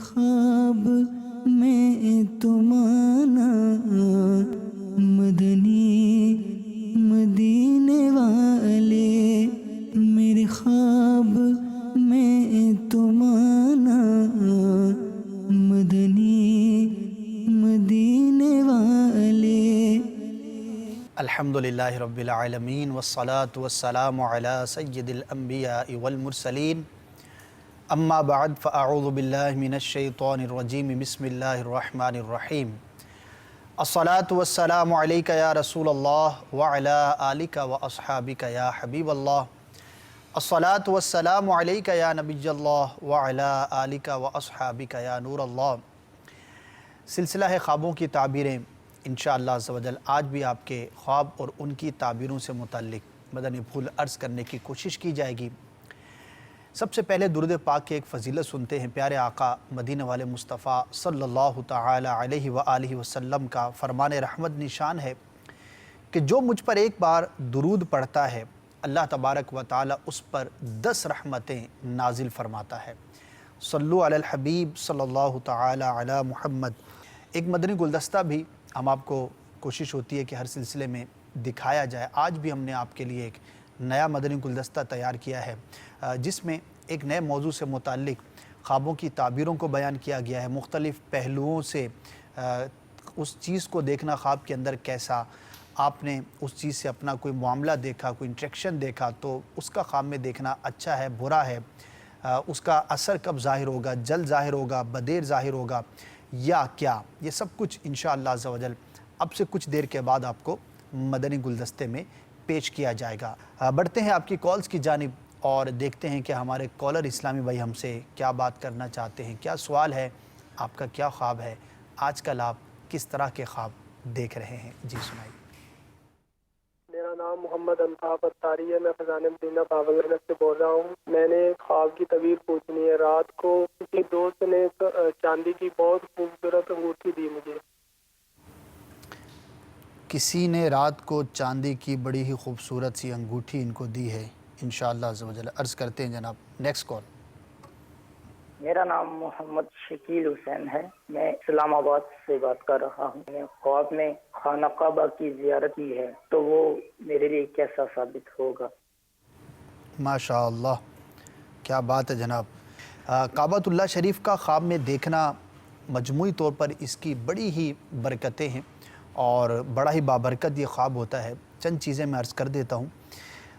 خواب میں تمہارا مدنی مدینے والے، میرے خواب میں تمہارا مدنی مدینے والے۔ الحمدللہ رب العالمین والصلاة والسلام علی سید الانبیاء والمرسلین، اما بعد فاعوذ باللہ من الشیطان الرجیم، بسم اللہ الرحمن الرحیم۔ الصلاة والسلام علیکہ یا رسول اللہ وعلی آلکہ واصحابکہ یا حبیب اللہ۔ الصلاة والسلام علیکہ یا نبی اللہ وعلی آلکہ واصحابکہ یا نور اللہ۔ سلسلہ ہے خوابوں کی تعبیریں۔ انشاءاللہ عز و جل آج بھی آپ کے خواب اور ان کی تعبیروں سے متعلق مدنی پھول عرض کرنے کی کوشش کی جائے گی۔ سب سے پہلے درود پاک کی ایک فضیلت سنتے ہیں۔ پیارے آقا مدینہ والے مصطفیٰ صلی اللہ تعالی علیہ وآلہ وسلم کا فرمان رحمت نشان ہے کہ جو مجھ پر ایک بار درود پڑھتا ہے، اللہ تبارک و تعالی اس پر 10 رحمتیں نازل فرماتا ہے۔ صلو علی الحبیب صلی اللہ تعالی علی محمد۔ ایک مدنی گلدستہ بھی ہم آپ کو کوشش ہوتی ہے کہ ہر سلسلے میں دکھایا جائے۔ آج بھی ہم نے آپ کے لیے ایک نیا مدنی گلدستہ تیار کیا ہے، جس میں ایک نئے موضوع سے متعلق خوابوں کی تعبیروں کو بیان کیا گیا ہے۔ مختلف پہلوؤں سے اس چیز کو دیکھنا، خواب کے اندر کیسا آپ نے اس چیز سے اپنا کوئی معاملہ دیکھا، کوئی انٹریکشن دیکھا، تو اس کا خواب میں دیکھنا اچھا ہے، برا ہے، اس کا اثر کب ظاہر ہوگا، جلد ظاہر ہوگا، بدیر ظاہر ہوگا یا کیا، یہ سب کچھ انشاءاللہ عز و جل اب سے کچھ دیر کے بعد آپ کو مدنی گلدستے میں پیش کیا جائے گا۔ بڑھتے ہیں آپ کی کالز کی جانب اور دیکھتے ہیں کہ ہمارے کالر اسلامی بھائی ہم سے کیا بات کرنا چاہتے ہیں، کیا سوال ہے، آپ کا کیا خواب ہے، آج کل آپ کس طرح کے خواب دیکھ رہے ہیں، جی سنائیے۔ میرا نام محمد الطاف اتاری ہے، میں فضان مدینہ باولگنج سے بول رہا ہوں۔ میں نے خواب کی تعبیر پوچھنی ہے۔ رات کو کسی دوست نے چاندی کی بہت خوبصورت انگوٹھی دی مجھے۔ کسی نے رات کو چاندی کی بڑی ہی خوبصورت سی انگوٹھی ان کو دی ہے، انشاءاللہ عز و جل۔ عرض کرتے ہیں جناب نیکسٹ کال۔ میرا نام محمد شکیل حسین ہے، میں اسلام آباد سے بات کر رہا ہوں۔ میں نے خواب میں خانہ کعبہ کی زیارت کی ہے، تو وہ میرے لیے کیسا ثابت ہوگا؟ ماشاءاللہ، کیا بات ہے جناب۔ کعبۃ اللہ شریف کا خواب میں دیکھنا مجموعی طور پر اس کی بڑی ہی برکتیں ہیں اور بڑا ہی بابرکت یہ خواب ہوتا ہے۔ چند چیزیں میں عرض کر دیتا ہوں۔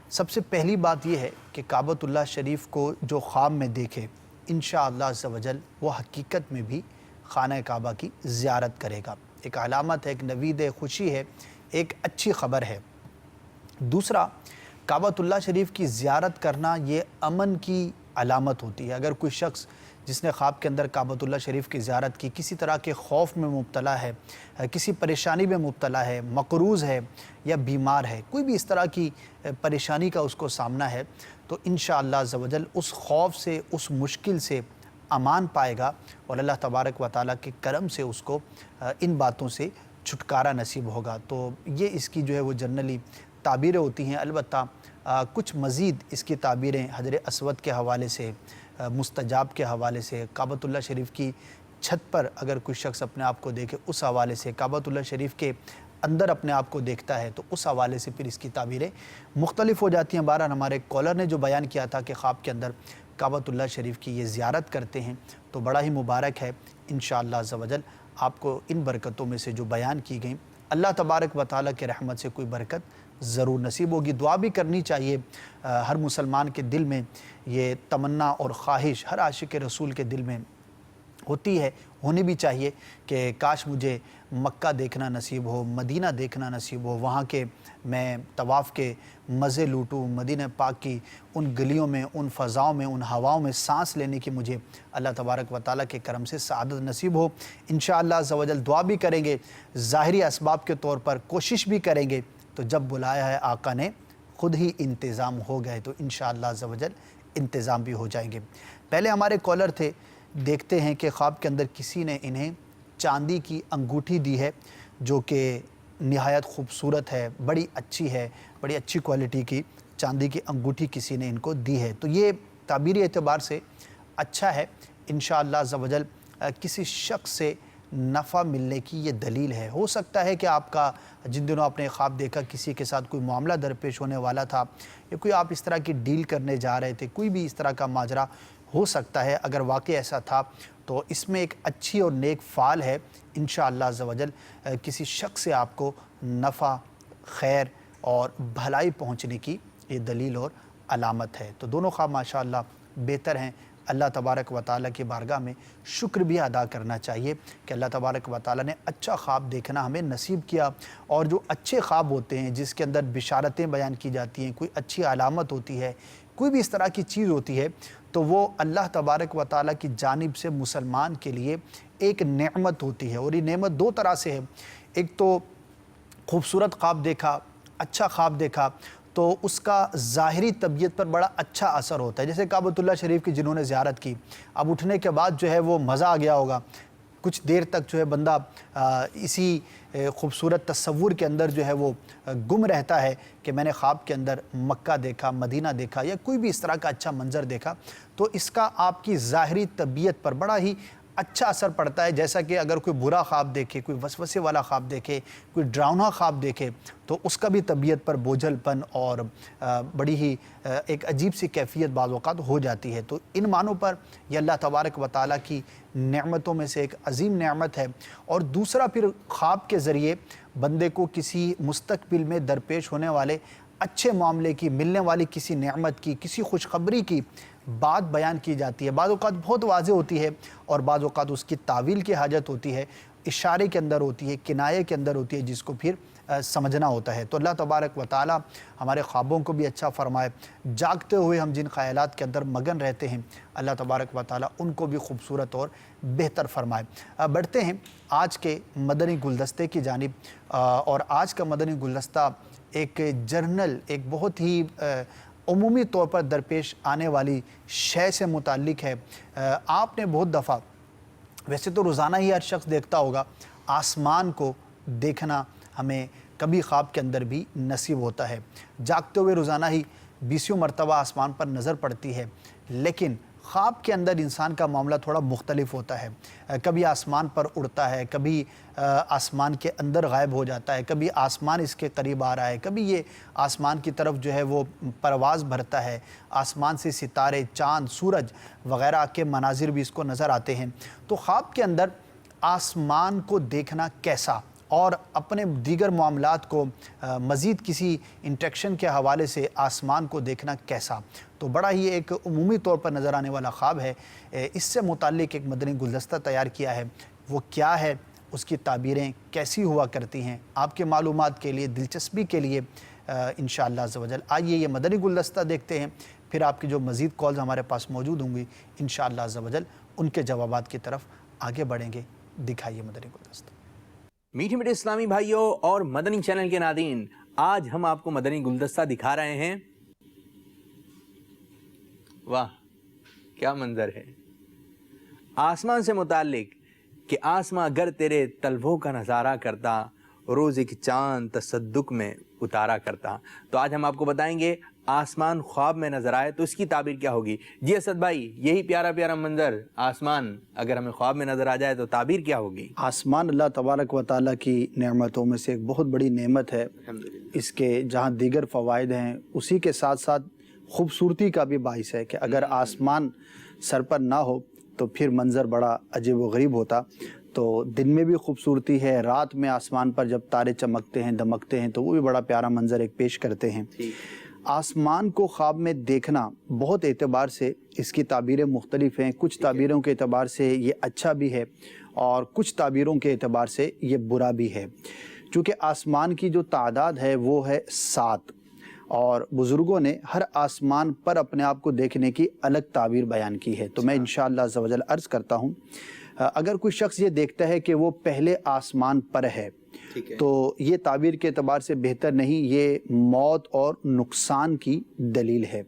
سب سے پہلی بات یہ ہے کہ کعبۃ اللہ شریف کو جو خواب میں دیکھے، انشاءاللہ عز و جل وہ حقیقت میں بھی خانہ کعبہ کی زیارت کرے گا۔ ایک علامت ہے، ایک نوید خوشی ہے، ایک اچھی خبر ہے۔ دوسرا، کعبۃ اللہ شریف کی زیارت کرنا یہ امن کی علامت ہوتی ہے۔ اگر کوئی شخص جس نے خواب کے اندر کعبۃ اللہ شریف کی زیارت کی کسی طرح کے خوف میں مبتلا ہے، کسی پریشانی میں مبتلا ہے، مقروض ہے یا بیمار ہے، کوئی بھی اس طرح کی پریشانی کا اس کو سامنا ہے، تو انشاءاللہ عز و جل اس خوف سے، اس مشکل سے امان پائے گا اور اللہ تبارک و تعالیٰ کے کرم سے اس کو ان باتوں سے چھٹکارا نصیب ہوگا۔ تو یہ اس کی جو ہے وہ جنرلی تعبیریں ہوتی ہیں۔ البتہ کچھ مزید اس کی تعبیریں حجر اسود کے حوالے سے، مستجاب کے حوالے سے، کعبۃ اللہ شریف کی چھت پر اگر کوئی شخص اپنے آپ کو دیکھے اس حوالے سے، کعبۃ اللہ شریف کے اندر اپنے آپ کو دیکھتا ہے تو اس حوالے سے پھر اس کی تعبیریں مختلف ہو جاتی ہیں۔ بہرحال ہمارے کالر نے جو بیان کیا تھا کہ خواب کے اندر کعبۃ اللہ شریف کی یہ زیارت کرتے ہیں تو بڑا ہی مبارک ہے۔ انشاءاللہ عز و جل آپ کو ان برکتوں میں سے جو بیان کی گئیں، اللہ تبارک و تعالیٰ کے رحمت سے کوئی برکت ضرور نصیب ہوگی۔ دعا بھی کرنی چاہیے، ہر مسلمان کے دل میں یہ تمنا اور خواہش ہر عاشق رسول کے دل میں ہوتی ہے، ہونی بھی چاہیے کہ کاش مجھے مکہ دیکھنا نصیب ہو، مدینہ دیکھنا نصیب ہو، وہاں کے میں طواف کے مزے لوٹوں، مدینہ پاک کی ان گلیوں میں، ان فضاؤں میں، ان ہواؤں میں سانس لینے کی مجھے اللہ تبارک و تعالیٰ کے کرم سے سعادت نصیب ہو۔ انشاءاللہ عز و جل دعا بھی کریں گے، ظاہری اسباب کے طور پر کوشش بھی کریں گے، تو جب بلایا ہے آقا نے خود ہی انتظام ہو گئے تو انشاءاللہ عز و جل انتظام بھی ہو جائیں گے۔ پہلے ہمارے کالر تھے، دیکھتے ہیں کہ خواب کے اندر کسی نے انہیں چاندی کی انگوٹھی دی ہے جو کہ نہایت خوبصورت ہے، بڑی اچھی ہے، بڑی اچھی کوالٹی کی چاندی کی انگوٹھی کسی نے ان کو دی ہے۔ تو یہ تعبیری اعتبار سے اچھا ہے، انشاءاللہ عز و جل کسی شخص سے نفع ملنے کی یہ دلیل ہے۔ ہو سکتا ہے کہ آپ کا جن دنوں آپ نے خواب دیکھا کسی کے ساتھ کوئی معاملہ درپیش ہونے والا تھا، یا کوئی آپ اس طرح کی ڈیل کرنے جا رہے تھے، کوئی بھی اس طرح کا ماجرا ہو سکتا ہے۔ اگر واقع ایسا تھا تو اس میں ایک اچھی اور نیک فعال ہے، انشاءاللہ عز و جل کسی شخص سے آپ کو نفع، خیر اور بھلائی پہنچنے کی یہ دلیل اور علامت ہے۔ تو دونوں خواب ماشاءاللہ بہتر ہیں۔ اللہ تبارک و تعالیٰ کی بارگاہ میں شکر بھی ادا کرنا چاہیے کہ اللہ تبارک و تعالیٰ نے اچھا خواب دیکھنا ہمیں نصیب کیا، اور جو اچھے خواب ہوتے ہیں جس کے اندر بشارتیں بیان کی جاتی ہیں، کوئی اچھی علامت ہوتی ہے، کوئی بھی اس طرح کی چیز ہوتی ہے، تو وہ اللہ تبارک و تعالیٰ کی جانب سے مسلمان کے لیے ایک نعمت ہوتی ہے۔ اور یہ نعمت دو طرح سے ہے، ایک تو خوبصورت خواب دیکھا، اچھا خواب دیکھا تو اس کا ظاہری طبیعت پر بڑا اچھا اثر ہوتا ہے۔ جیسے کعبۃ اللہ شریف کی جنہوں نے زیارت کی، اب اٹھنے کے بعد جو ہے وہ مزہ آ گیا ہوگا، کچھ دیر تک جو ہے بندہ اسی خوبصورت تصور کے اندر جو ہے وہ گم رہتا ہے کہ میں نے خواب کے اندر مکہ دیکھا، مدینہ دیکھا، یا کوئی بھی اس طرح کا اچھا منظر دیکھا، تو اس کا آپ کی ظاہری طبیعت پر بڑا ہی اچھا اثر پڑتا ہے۔ جیسا کہ اگر کوئی برا خواب دیکھے، کوئی وسوسے والا خواب دیکھے، کوئی ڈراؤنا خواب دیکھے، تو اس کا بھی طبیعت پر بوجھل پن اور بڑی ہی ایک عجیب سی کیفیت بعض اوقات ہو جاتی ہے۔ تو ان معنوں پر یہ اللہ تبارک و تعالیٰ کی نعمتوں میں سے ایک عظیم نعمت ہے۔ اور دوسرا پھر خواب کے ذریعے بندے کو کسی مستقبل میں درپیش ہونے والے اچھے معاملے کی، ملنے والی کسی نعمت کی، کسی خوشخبری کی بات بیان کی جاتی ہے۔ بعض اوقات بہت واضح ہوتی ہے اور بعض اوقات اس کی تعویل کی حاجت ہوتی ہے، اشارے کے اندر ہوتی ہے، کنایے کے اندر ہوتی ہے، جس کو پھر سمجھنا ہوتا ہے۔ تو اللہ تبارک و تعالیٰ ہمارے خوابوں کو بھی اچھا فرمائے، جاگتے ہوئے ہم جن خیالات کے اندر مگن رہتے ہیں اللہ تبارک و تعالیٰ ان کو بھی خوبصورت اور بہتر فرمائے۔ بڑھتے ہیں آج کے مدنی گلدستے کی جانب، اور آج کا مدنی گلدستہ ایک جرنل، ایک بہت ہی عمومی طور پر درپیش آنے والی شے سے متعلق ہے۔ آپ نے بہت دفعہ، ویسے تو روزانہ ہی ہر شخص دیکھتا ہوگا، آسمان کو دیکھنا ہمیں کبھی خواب کے اندر بھی نصیب ہوتا ہے۔ جاگتے ہوئے روزانہ ہی 20 مرتبہ آسمان پر نظر پڑتی ہے، لیکن خواب کے اندر انسان کا معاملہ تھوڑا مختلف ہوتا ہے۔ کبھی آسمان پر اڑتا ہے، کبھی آسمان کے اندر غائب ہو جاتا ہے، کبھی آسمان اس کے قریب آ رہا ہے، کبھی یہ آسمان کی طرف جو ہے وہ پرواز بھرتا ہے، آسمان سے ستارے، چاند، سورج وغیرہ کے مناظر بھی اس کو نظر آتے ہیں۔ تو خواب کے اندر آسمان کو دیکھنا کیسا، اور اپنے دیگر معاملات کو مزید کسی انٹریکشن کے حوالے سے آسمان کو دیکھنا کیسا، تو بڑا ہی ایک عمومی طور پر نظر آنے والا خواب ہے۔ اس سے متعلق ایک مدنی گلدستہ تیار کیا ہے۔ وہ کیا ہے، اس کی تعبیریں کیسی ہوا کرتی ہیں، آپ کے معلومات کے لیے، دلچسپی کے لیے انشاءاللہ عز و جل آئیے یہ مدنی گلدستہ دیکھتے ہیں، پھر آپ کی جو مزید کالز ہمارے پاس موجود ہوں گی انشاءاللہ عز و جل ان کے جوابات کی طرف آگے بڑھیں گے۔ دکھائیے مدنی گلدستہ۔ میٹھے میٹھے اسلامی بھائیوں اور مدنی چینل کے ناظرین، آج ہم آپ کو مدنی گلدستہ دکھا رہے ہیں۔ واہ کیا منظر ہے، آسمان سے متعلق کہ آسمان اگر تیرے طلبوں کا نظارہ کرتا، روز ایک چاند تصدق میں اتارا کرتا۔ تو آج ہم آپ کو بتائیں گے آسمان خواب میں نظر آئے تو اس کی تعبیر کیا ہوگی۔ جی اسد بھائی، یہی پیارا پیارا منظر آسمان اگر ہمیں خواب میں نظر آ جائے تو تعبیر کیا ہوگی؟ آسمان اللہ تبارک و تعالیٰ کی نعمتوں میں سے ایک بہت بڑی نعمت ہے۔ اس کے جہاں دیگر فوائد ہیں، اسی کے ساتھ ساتھ خوبصورتی کا بھی باعث ہے کہ اگر آسمان سر پر نہ ہو تو پھر منظر بڑا عجیب و غریب ہوتا۔ تو دن میں بھی خوبصورتی ہے، رات میں آسمان پر جب تارے چمکتے ہیں، دمکتے ہیں تو وہ بھی بڑا پیارا منظر ایک پیش کرتے ہیں۔ آسمان کو خواب میں دیکھنا بہت اعتبار سے اس کی تعبیریں مختلف ہیں۔ کچھ تعبیروں کے اعتبار سے یہ اچھا بھی ہے اور کچھ تعبیروں کے اعتبار سے یہ برا بھی ہے۔ چونکہ آسمان کی جو تعداد ہے وہ ہے 7، اور بزرگوں نے ہر آسمان پر اپنے آپ کو دیکھنے کی الگ تعبیر بیان کی ہے۔ تو میں انشاءاللہ عز و جل عرض کرتا ہوں، اگر کوئی شخص یہ دیکھتا ہے کہ وہ پہلے آسمان پر ہے تو یہ تعبیر کے اعتبار سے بہتر نہیں، یہ موت اور نقصان کی دلیل ہے۔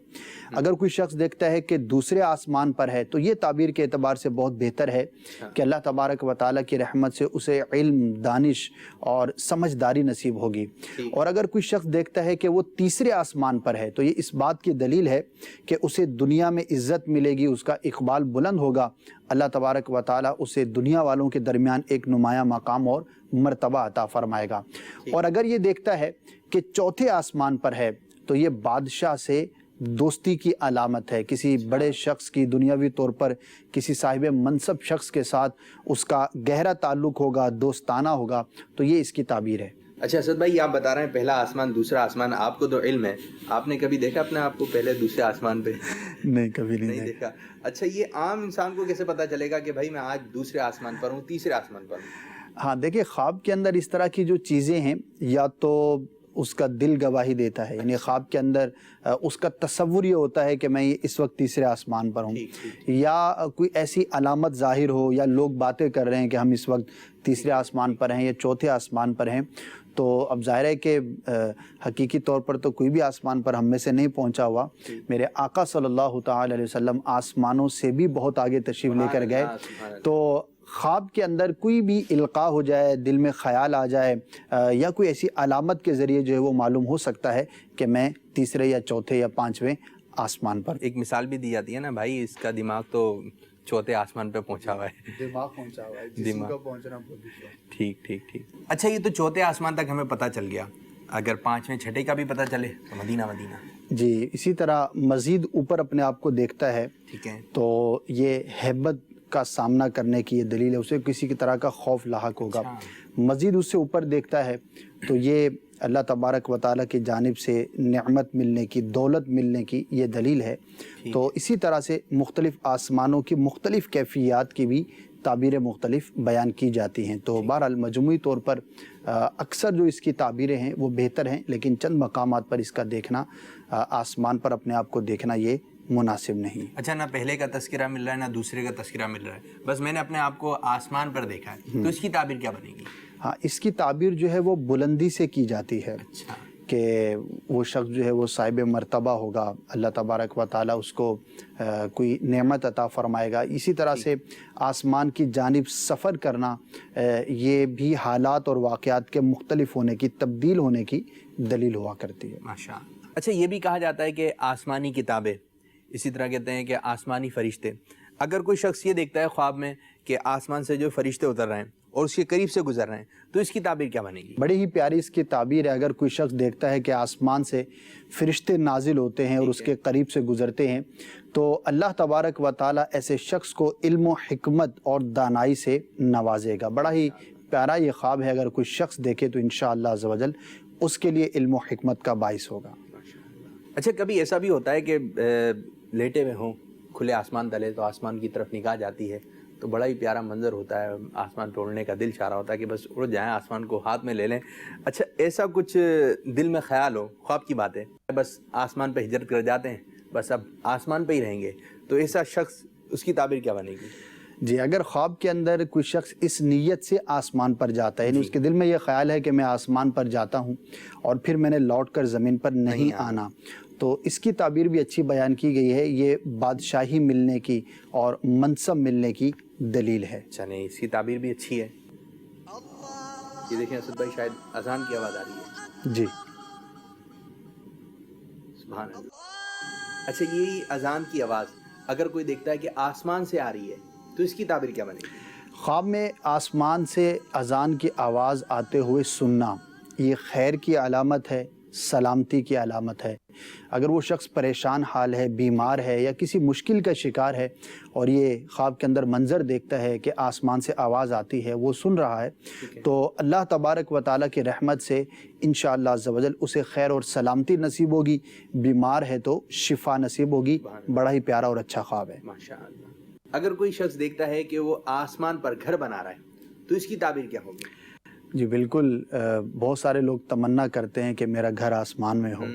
اگر کوئی شخص دیکھتا ہے کہ دوسرے آسمان پر ہے تو یہ تعبیر کے اعتبار سے بہت بہتر ہے کہ اللہ تبارک و تعالیٰ کی رحمت سے اسے علم، دانش اور سمجھداری نصیب ہوگی۔ اور اگر کوئی شخص دیکھتا ہے کہ وہ تیسرے آسمان پر ہے تو یہ اس بات کی دلیل ہے کہ اسے دنیا میں عزت ملے گی، اس کا اقبال بلند ہوگا، اللہ تبارک و تعالیٰ اسے دنیا والوں کے درمیان ایک نمایاں مقام اور مرتبہ عطا فرمائے گا۔ اور اگر یہ دیکھتا ہے کہ چوتھے آسمان پر ہے تو یہ بادشاہ سے دوستی کی علامت ہے، کسی بڑے شخص کی دنیاوی طور پر کسی صاحب منصب شخص کے ساتھ اس کا گہرا تعلق ہوگا، دوستانہ ہوگا، تو یہ اس کی تعبیر ہے۔ اچھا اسد بھائی، آپ بتا رہے ہیں پہلا آسمان دوسرا آسمان، آپ کو تو علم ہے، آپ نے کبھی دیکھا اپنے آپ کو پہلے دوسرے آسمان پہ؟ نہیں، کبھی نہیں دیکھا۔ اچھا یہ عام انسان کو کیسے پتا چلے گا کہ بھائی میں آج دوسرے آسمان پر ہوں، تیسرے آسمان پر ہوں؟ ہاں دیکھیں، خواب کے اندر اس طرح کی جو چیزیں ہیں، یا تو اس کا دل گواہی دیتا ہے، یعنی خواب کے اندر اس کا تصور یہ ہوتا ہے کہ میں اس وقت تیسرے آسمان پر ہوں، یا کوئی ایسی علامت ظاہر ہو، یا لوگ باتیں کر رہے ہیں کہ ہم اس وقت تیسرے آسمان پر ہیں یا چوتھے آسمان پر ہیں، تو اب ظاہر ہے کہ حقیقی طور پر تو کوئی بھی آسمان پر ہم میں سے نہیں پہنچا ہوا۔ میرے آقا صلی اللہ تعالی علیہ وسلم آسمانوں سے بھی بہت آگے تشریف لے کر گئے، تو خواب کے اندر کوئی بھی القاء ہو جائے، دل میں خیال آ جائے، یا کوئی ایسی علامت کے ذریعے جو ہے وہ معلوم ہو سکتا ہے کہ میں تیسرے یا چوتھے یا پانچویں آسمان پر۔ ایک مثال بھی دی جاتی ہے نا، بھائی اس کا دماغ تو چوتھے آسمان پہ پہنچا ہوا ہے، دماغ پہنچا ہوا ہے، جسم کا پہنچنا بہت ہے۔ ٹھیک ٹھیک ٹھیک۔ اچھا یہ تو چوتھے آسمان تک ہمیں پتہ چل گیا، اگر پانچویں چھٹے کا بھی پتہ چلے تو مدینہ مدینہ۔ جی، اسی طرح مزید اوپر اپنے آپ کو دیکھتا ہے، ٹھیک ہے، تو یہ ہیبت کا سامنا کرنے کی یہ دلیل ہے، اسے کسی کی طرح کا خوف لاحق ہوگا۔ مزید اس سے اوپر دیکھتا ہے تو یہ اللہ تبارک و تعالیٰ کی جانب سے نعمت ملنے کی، دولت ملنے کی یہ دلیل ہے۔ تو اسی طرح سے مختلف آسمانوں کی مختلف کیفیات کی بھی تعبیریں مختلف بیان کی جاتی ہیں۔ تو بہرحال مجموعی طور پر اکثر جو اس کی تعبیریں ہیں وہ بہتر ہیں، لیکن چند مقامات پر اس کا دیکھنا، آسمان پر اپنے آپ کو دیکھنا، یہ مناسب نہیں۔ اچھا نہ پہلے کا تذکرہ مل رہا ہے نہ دوسرے کا تذکرہ مل رہا ہے، بس میں نے اپنے آپ کو آسمان پر دیکھا ہے، تو اس کی تعبیر کیا بنے گی؟ ہاں، اس کی تعبیر جو ہے وہ بلندی سے کی جاتی ہے، اچھا، کہ وہ شخص جو ہے وہ صاحب مرتبہ ہوگا، اللہ تبارک و تعالیٰ اس کو کوئی نعمت عطا فرمائے گا۔ اسی طرح سے آسمان کی جانب سفر کرنا، یہ بھی حالات اور واقعات کے مختلف ہونے کی، تبدیل ہونے کی دلیل ہوا کرتی ہے۔ ماشاء اللہ۔ اچھا یہ بھی کہا جاتا ہے کہ آسمانی کتابیں، اسی طرح کہتے ہیں کہ آسمانی فرشتے، اگر کوئی شخص یہ دیکھتا ہے خواب میں کہ آسمان سے جو فرشتے اتر رہے ہیں اور اس کے قریب سے گزر رہے ہیں، تو اس کی تعبیر کیا بنے گی؟ بڑی ہی پیاری اس کی تعبیر ہے۔ اگر کوئی شخص دیکھتا ہے کہ آسمان سے فرشتے نازل ہوتے ہیں اور اس کے قریب سے گزرتے ہیں، تو اللہ تبارک و تعالیٰ ایسے شخص کو علم و حکمت اور دانائی سے نوازے گا۔ بڑا ہی پیارا یہ خواب ہے، اگر کوئی شخص دیکھے تو انشاءاللہ عز و جل اس کے لیے علم و حکمت کا باعث ہوگا۔ اچھا کبھی ایسا بھی ہوتا ہے کہ لیٹے ہوئے ہوں کھلے آسمان تلے، تو آسمان کی طرف نگاہ جاتی ہے تو بڑا ہی پیارا منظر ہوتا ہے، آسمان پہ اڑنے کا دل چاہ رہا ہوتا ہے کہ بس اڑ جائیں، آسمان کو ہاتھ میں لے لیں۔ اچھا ایسا کچھ دل میں خیال ہو، خواب کی بات ہے، بس آسمان پہ ہجرت کر جاتے ہیں، بس اب آسمان پہ ہی رہیں گے، تو ایسا شخص، اس کی تعبیر کیا بنے گی؟ جی، اگر خواب کے اندر کوئی شخص اس نیت سے آسمان پر جاتا ہے، یعنی اس کے دل میں یہ خیال ہے کہ میں آسمان پر جاتا ہوں اور پھر میں نے لوٹ کر زمین پر نہیں آنا، تو اس کی تعبیر بھی اچھی بیان کی گئی ہے۔ یہ بادشاہی ملنے کی اور منصب ملنے کی دلیل ہے۔ اچھا نہیں، اس کی تعبیر بھی اچھی ہے۔ یہ دیکھیں اسد بھائی، شاید اذان کی آواز آ رہی ہے۔ جی، سبحان اللہ۔ اچھا یہی اذان کی آواز اگر کوئی دیکھتا ہے کہ آسمان سے آ رہی ہے، تو اس کی تعبیر کیا بنے گی؟ خواب میں آسمان سے اذان کی آواز آتے ہوئے سننا، یہ خیر کی علامت ہے، سلامتی کی علامت ہے۔ اگر وہ شخص پریشان حال ہے، بیمار ہے یا کسی مشکل کا شکار ہے اور یہ خواب کے اندر منظر دیکھتا ہے کہ آسمان سے آواز آتی ہے، وہ سن رہا ہے، تو اللہ تبارک و تعالیٰ کی رحمت سے انشاءاللہ عز و جل اسے خیر اور سلامتی نصیب ہوگی، بیمار ہے تو شفا نصیب ہوگی۔ بڑا ہی پیارا اور اچھا خواب ہے۔ ماشاءاللہ۔ اگر کوئی شخص دیکھتا ہے کہ وہ آسمان پر گھر بنا رہا ہے، تو اس کی تعبیر کیا ہوگی؟ جی بالکل، بہت سارے لوگ تمنا کرتے ہیں کہ میرا گھر آسمان میں ہو،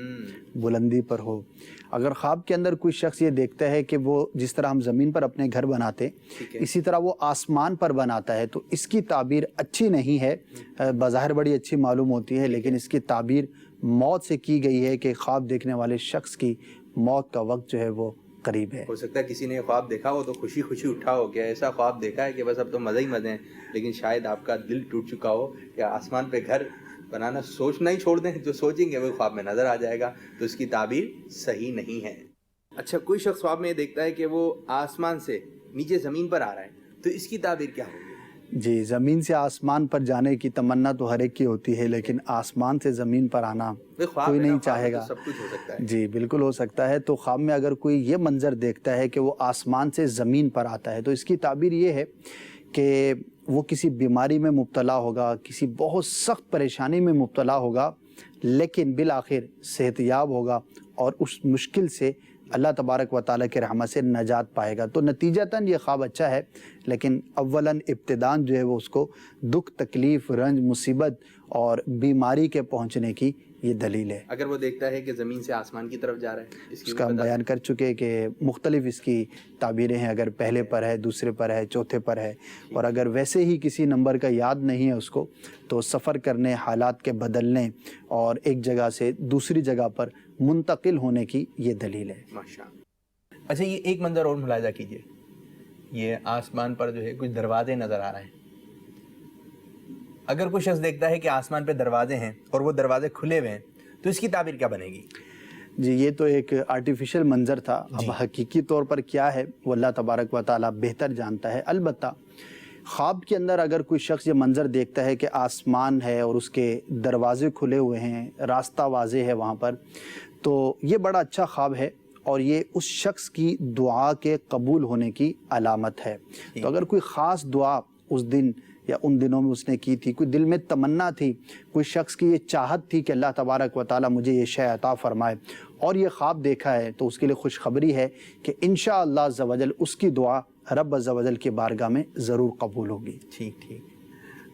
بلندی پر ہو۔ اگر خواب کے اندر کوئی شخص یہ دیکھتا ہے کہ وہ جس طرح ہم زمین پر اپنے گھر بناتے اسی طرح وہ آسمان پر بناتا ہے، تو اس کی تعبیر اچھی نہیں ہے، بظاہر بڑی اچھی معلوم ہوتی ہے، لیکن اس کی تعبیر موت سے کی گئی ہے کہ خواب دیکھنے والے شخص کی موت کا وقت جو ہے وہ قریب ہے۔ ہو سکتا ہے کسی نے خواب دیکھا ہو تو خوشی خوشی اٹھا ہو کہ ایسا خواب دیکھا ہے کہ بس اب تو مزے ہی مزے ہیں، لیکن شاید آپ کا دل ٹوٹ چکا ہو کہ آسمان پہ گھر بنانا سوچنا ہی چھوڑ دیں، جو سوچیں گے وہ خواب میں نظر آ جائے گا، تو اس کی تعبیر صحیح نہیں ہے۔ اچھا کوئی شخص خواب میں دیکھتا ہے کہ وہ آسمان سے نیچے زمین پر آ رہا ہے، تو اس کی تعبیر کیا ہوگی؟ جی، زمین سے آسمان پر جانے کی تمنا تو ہر ایک کی ہوتی ہے، لیکن آسمان سے زمین پر آنا کوئی نہیں چاہے گا۔ سب کچھ ہو سکتا ہے۔ جی بالکل ہو سکتا ہے۔ تو خواب میں اگر کوئی یہ منظر دیکھتا ہے کہ وہ آسمان سے زمین پر آتا ہے، تو اس کی تعبیر یہ ہے کہ وہ کسی بیماری میں مبتلا ہوگا، کسی بہت سخت پریشانی میں مبتلا ہوگا، لیکن بالآخر صحت یاب ہوگا اور اس مشکل سے اللہ تبارک و تعالیٰ کے رحمت سے نجات پائے گا۔ تو نتیجتاً یہ خواب اچھا ہے، لیکن اولاً ابتداً جو ہے وہ اس کو دکھ، تکلیف، رنج، مصیبت اور بیماری کے پہنچنے کی یہ دلیل ہے۔ اگر وہ دیکھتا ہے کہ زمین سے آسمان کی طرف جا رہا ہے، اس کا ہم بیان کر چکے کہ مختلف اس کی تعبیریں ہیں، اگر پہلے پر ہے، دوسرے پر ہے، چوتھے پر ہے، اور اگر ویسے ہی کسی نمبر کا یاد نہیں ہے اس کو، تو سفر کرنے، حالات کے بدلنے اور ایک جگہ سے دوسری جگہ پر منتقل ہونے کی یہ دلیل ہے۔ ماشاءاللہ۔ اچھا، یہ ایک منظر اور ملاحظہ کیجئے، یہ آسمان پر جو ہے کچھ دروازے نظر آ رہے ہیں۔ اگر کوئی شخص دیکھتا ہے کہ آسمان پہ دروازے ہیں اور وہ دروازے کھلے ہوئے ہیں، تو اس کی تعبیر کیا بنے گی؟ جی، یہ تو ایک آرٹیفیشل منظر تھا، اب حقیقی طور پر کیا ہے وہ اللہ تبارک و تعالیٰ بہتر جانتا ہے۔ البتہ خواب کے اندر اگر کوئی شخص یہ منظر دیکھتا ہے کہ آسمان ہے اور اس کے دروازے کھلے ہوئے ہیں، راستہ واضح ہے وہاں پر، تو یہ بڑا اچھا خواب ہے اور یہ اس شخص کی دعا کے قبول ہونے کی علامت ہے۔ تو اگر کوئی خاص دعا اس دن یا ان دنوں میں اس نے کی تھی، کوئی دل میں تمنا تھی، کوئی شخص کی یہ چاہت تھی کہ اللہ تبارک و تعالیٰ مجھے یہ شے عطا فرمائے، اور یہ خواب دیکھا ہے، تو اس کے لیے خوشخبری ہے کہ انشاءاللہ عز و جل اس کی دعا رب عز و جل کی بارگاہ میں ضرور قبول ہوگی۔ ٹھیک۔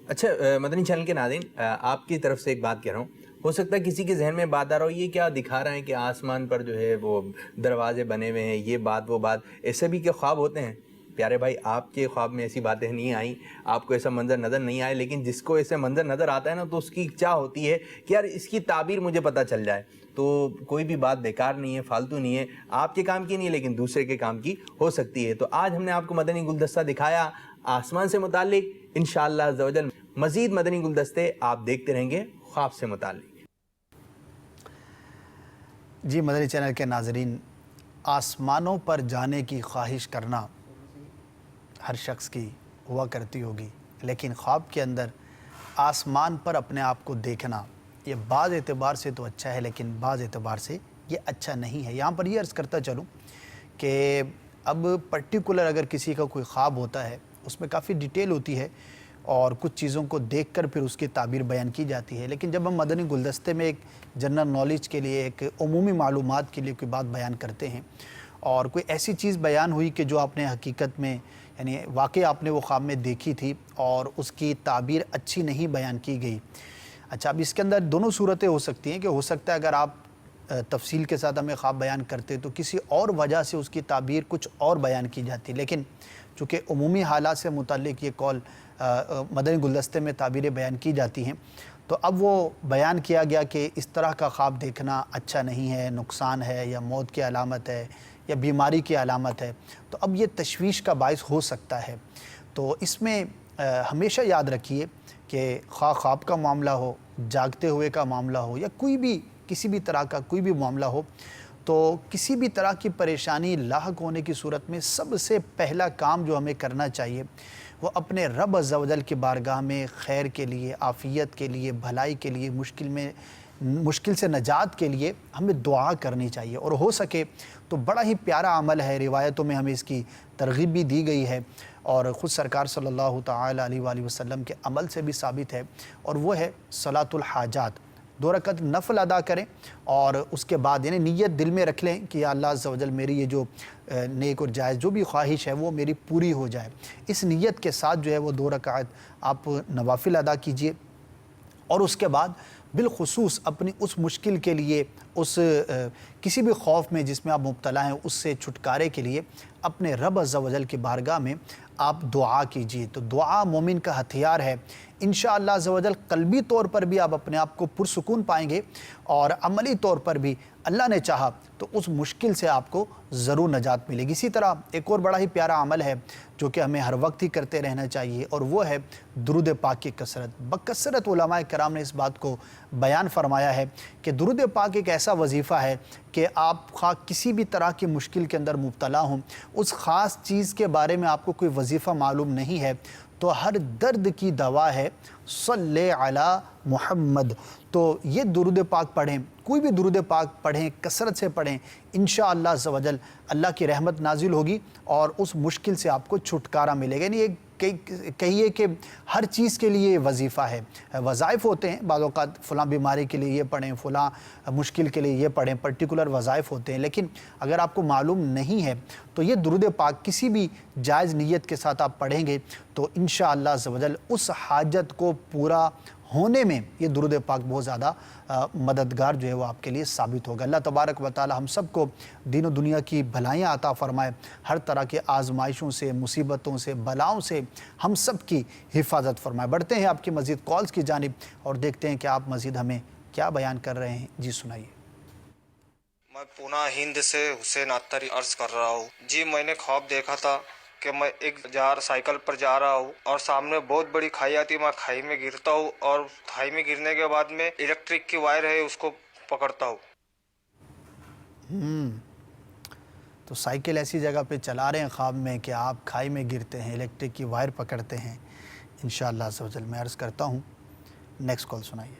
اچھا مدنی چینل کے ناظرین، آپ کی طرف سے ایک بات کہہ رہا ہوں، ہو سکتا ہے کسی کے ذہن میں بات آ رہا ہو، یہ کیا دکھا رہا ہے کہ آسمان پر جو ہے وہ دروازے بنے ہوئے ہیں، یہ بات وہ بات، ایسے بھی کہ خواب ہوتے ہیں؟ پیارے بھائی، آپ کے خواب میں ایسی باتیں نہیں آئیں، آپ کو ایسا منظر نظر نہیں آئے، لیکن جس کو ایسے منظر نظر آتا ہے نا، تو اس کی چاہ ہوتی ہے کہ یار اس کی تعبیر مجھے پتہ چل جائے۔ تو کوئی بھی بات بیکار نہیں ہے، فالتو نہیں ہے، آپ کے کام کی نہیں ہے لیکن دوسرے کے کام کی ہو سکتی ہے۔ تو آج ہم نے آپ کو مدنی گلدستہ دکھایا آسمان سے متعلق، انشاءاللہ عز و جل مزید مدنی گلدستے آپ دیکھتے رہیں گے خواب سے متعلق۔ جی مدنی چینل کے ناظرین، آسمانوں پر جانے کی خواہش کرنا ہر شخص کی ہوا کرتی ہوگی، لیکن خواب کے اندر آسمان پر اپنے آپ کو دیکھنا یہ بعض اعتبار سے تو اچھا ہے، لیکن بعض اعتبار سے یہ اچھا نہیں ہے۔ یہاں پر یہ عرض کرتا چلوں کہ اب پرٹیکولر اگر کسی کا کوئی خواب ہوتا ہے، اس میں کافی ڈیٹیل ہوتی ہے اور کچھ چیزوں کو دیکھ کر پھر اس کی تعبیر بیان کی جاتی ہے، لیکن جب ہم مدنی گلدستے میں ایک جنرل نالج کے لیے، ایک عمومی معلومات کے لیے کوئی بات بیان کرتے ہیں اور کوئی ایسی چیز بیان ہوئی کہ جو آپ نے حقیقت میں یعنی واقعی آپ نے وہ خواب میں دیکھی تھی اور اس کی تعبیر اچھی نہیں بیان کی گئی۔ اچھا، اب اس کے اندر دونوں صورتیں ہو سکتی ہیں کہ ہو سکتا ہے اگر آپ تفصیل کے ساتھ ہمیں خواب بیان کرتے تو کسی اور وجہ سے اس کی تعبیر کچھ اور بیان کی جاتی، لیکن چونکہ عمومی حالات سے متعلق یہ قول مدنی گلدستے میں تعبیریں بیان کی جاتی ہیں، تو اب وہ بیان کیا گیا کہ اس طرح کا خواب دیکھنا اچھا نہیں ہے، نقصان ہے یا موت کی علامت ہے یا بیماری کی علامت ہے، تو اب یہ تشویش کا باعث ہو سکتا ہے۔ تو اس میں ہمیشہ یاد رکھیے کہ خواہ خواب کا معاملہ ہو، جاگتے ہوئے کا معاملہ ہو یا کوئی بھی کسی بھی طرح کا کوئی بھی معاملہ ہو، تو کسی بھی طرح کی پریشانی لاحق ہونے کی صورت میں سب سے پہلا کام جو ہمیں کرنا چاہیے وہ اپنے رب عز و جل کی بارگاہ میں خیر کے لیے، عافیت کے لیے، بھلائی کے لیے، مشکل سے نجات کے لیے ہمیں دعا کرنی چاہیے، اور ہو سکے تو بڑا ہی پیارا عمل ہے، روایتوں میں ہمیں اس کی ترغیب بھی دی گئی ہے اور خود سرکار صلی اللہ تعالی علیہ وآلہ وسلم کے عمل سے بھی ثابت ہے، اور وہ ہے صلاۃ الحاجات۔ 2 رکعت نفل ادا کریں اور اس کے بعد یعنی نیت دل میں رکھ لیں کہ یا اللہ عز و جل میری یہ جو نیک اور جائز جو بھی خواہش ہے وہ میری پوری ہو جائے۔ اس نیت کے ساتھ جو ہے وہ 2 رکعت آپ نوافل ادا کیجئے، اور اس کے بعد بالخصوص اپنی اس مشکل کے لیے، اس کسی بھی خوف میں جس میں آپ مبتلا ہیں، اس سے چھٹکارے کے لیے اپنے رب عز و جل کی بارگاہ میں آپ دعا کیجئے۔ تو دعا مومن کا ہتھیار ہے، انشاءاللہ عز و جل قلبی طور پر بھی آپ اپنے آپ کو پرسکون پائیں گے اور عملی طور پر بھی اللہ نے چاہا تو اس مشکل سے آپ کو ضرور نجات ملے گی۔ اسی طرح ایک اور بڑا ہی پیارا عمل ہے جو کہ ہمیں ہر وقت ہی کرتے رہنا چاہیے، اور وہ ہے درود پاک کی کثرت۔ بکثرت علماء کرام نے اس بات کو بیان فرمایا ہے کہ درود پاک ایک ایسا وظیفہ ہے کہ آپ خواہ کسی بھی طرح کی مشکل کے اندر مبتلا ہوں، اس خاص چیز کے بارے میں آپ کو کوئی وظیفہ معلوم نہیں ہے، تو ہر درد کی دوا ہے صلی علی محمد۔ تو یہ درود پاک پڑھیں، کوئی بھی درود پاک پڑھیں، کثرت سے پڑھیں، انشاءاللہ عز و جل اللہ کی رحمت نازل ہوگی اور اس مشکل سے آپ کو چھٹکارا ملے گا۔ یعنی یہ کہیے کہ ہر چیز کے لیے وظیفہ ہے۔ وظائف ہوتے ہیں، بعض اوقات فلاں بیماری کے لیے یہ پڑھیں، فلاں مشکل کے لیے یہ پڑھیں، پرٹیکولر وظائف ہوتے ہیں، لیکن اگر آپ کو معلوم نہیں ہے تو یہ درود پاک کسی بھی جائز نیت کے ساتھ آپ پڑھیں گے تو انشاءاللہ عز و جل اس حاجت کو پورا ہونے میں یہ درود پاک بہت زیادہ مددگار جو ہے وہ آپ کے لیے ثابت ہوگا۔ اللہ تبارک و تعالی ہم سب کو دین و دنیا کی بھلائیاں عطا فرمائے، ہر طرح کے آزمائشوں سے، مصیبتوں سے، بلاؤں سے ہم سب کی حفاظت فرمائے۔ بڑھتے ہیں آپ کی مزید کالز کی جانب اور دیکھتے ہیں کہ آپ مزید ہمیں کیا بیان کر رہے ہیں۔ جی سنائیے۔ میں پونا ہند سے حسین اتاری عرض کر رہا ہوں۔ جی میں نے خواب دیکھا تھا کہ میں ایک سائیکل پر جا رہا ہوں اور سامنے بہت بڑی کھائی آتی ہے، میں کھائی میں گرتا ہوں اور کھائی میں گرنے کے بعد میں الیکٹرک کی وائر ہے اس کو پکڑتا ہوں۔ تو سائیکل ایسی جگہ پہ چلا رہے ہیں خواب میں کہ آپ کھائی میں گرتے ہیں، الیکٹرک کی وائر پکڑتے ہیں۔ انشاءاللہ عز و جل میں عرض کرتا ہوں۔ نیکسٹ کال سنائیے۔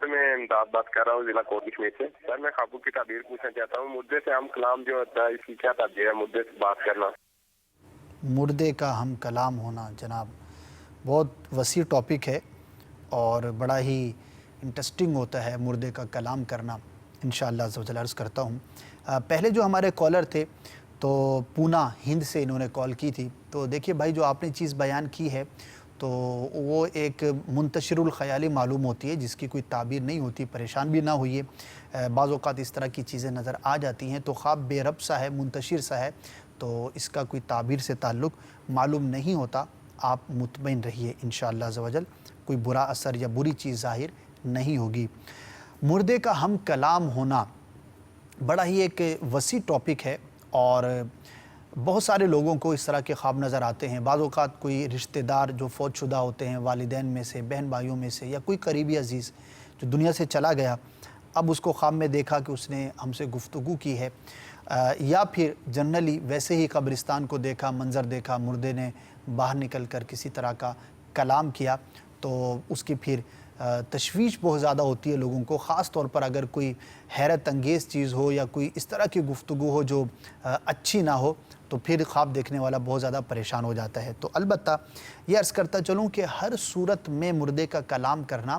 میں امداد بات کر رہا ہوں ضلع کوٹ کشمیر سے۔ سر میں خوابوں کی تعبیر پوچھنا چاہتا ہوں۔ مردے سے ہم کلام جو ہوتا ہے اس کی کیا تعبیر ہے؟ مردے سے بات کرنا، مردے کا ہم کلام ہونا، جناب بہت وسیع ٹاپک ہے اور بڑا ہی انٹرسٹنگ ہوتا ہے مردے کا کلام کرنا۔ انشاءاللہ عز و جل عرض کرتا ہوں۔ پہلے جو ہمارے کالر تھے تو پونا ہند سے انہوں نے کال کی تھی، تو دیکھیے بھائی جو آپ نے چیز بیان کی ہے تو وہ ایک منتشر الخیالی معلوم ہوتی ہے جس کی کوئی تعبیر نہیں ہوتی، پریشان بھی نہ ہوئیے۔ بعض اوقات اس طرح کی چیزیں نظر آ جاتی ہیں تو خواب بے رب سا ہے، منتشر سا ہے، تو اس کا کوئی تعبیر سے تعلق معلوم نہیں ہوتا۔ آپ مطمئن رہیے انشاءاللہ عز و جل کوئی برا اثر یا بری چیز ظاہر نہیں ہوگی۔ مردے کا ہم کلام ہونا بڑا ہی ایک وسیع ٹاپک ہے اور بہت سارے لوگوں کو اس طرح کے خواب نظر آتے ہیں۔ بعض اوقات کوئی رشتہ دار جو فوت شدہ ہوتے ہیں، والدین میں سے، بہن بھائیوں میں سے، یا کوئی قریبی عزیز جو دنیا سے چلا گیا، اب اس کو خواب میں دیکھا کہ اس نے ہم سے گفتگو کی ہے، یا پھر جنرلی ویسے ہی قبرستان کو دیکھا، منظر دیکھا، مردے نے باہر نکل کر کسی طرح کا کلام کیا، تو اس کی پھر تشویش بہت زیادہ ہوتی ہے لوگوں کو، خاص طور پر اگر کوئی حیرت انگیز چیز ہو یا کوئی اس طرح کی گفتگو ہو جو اچھی نہ ہو، تو پھر خواب دیکھنے والا بہت زیادہ پریشان ہو جاتا ہے۔ تو البتہ یہ عرض کرتا چلوں کہ ہر صورت میں مردے کا کلام کرنا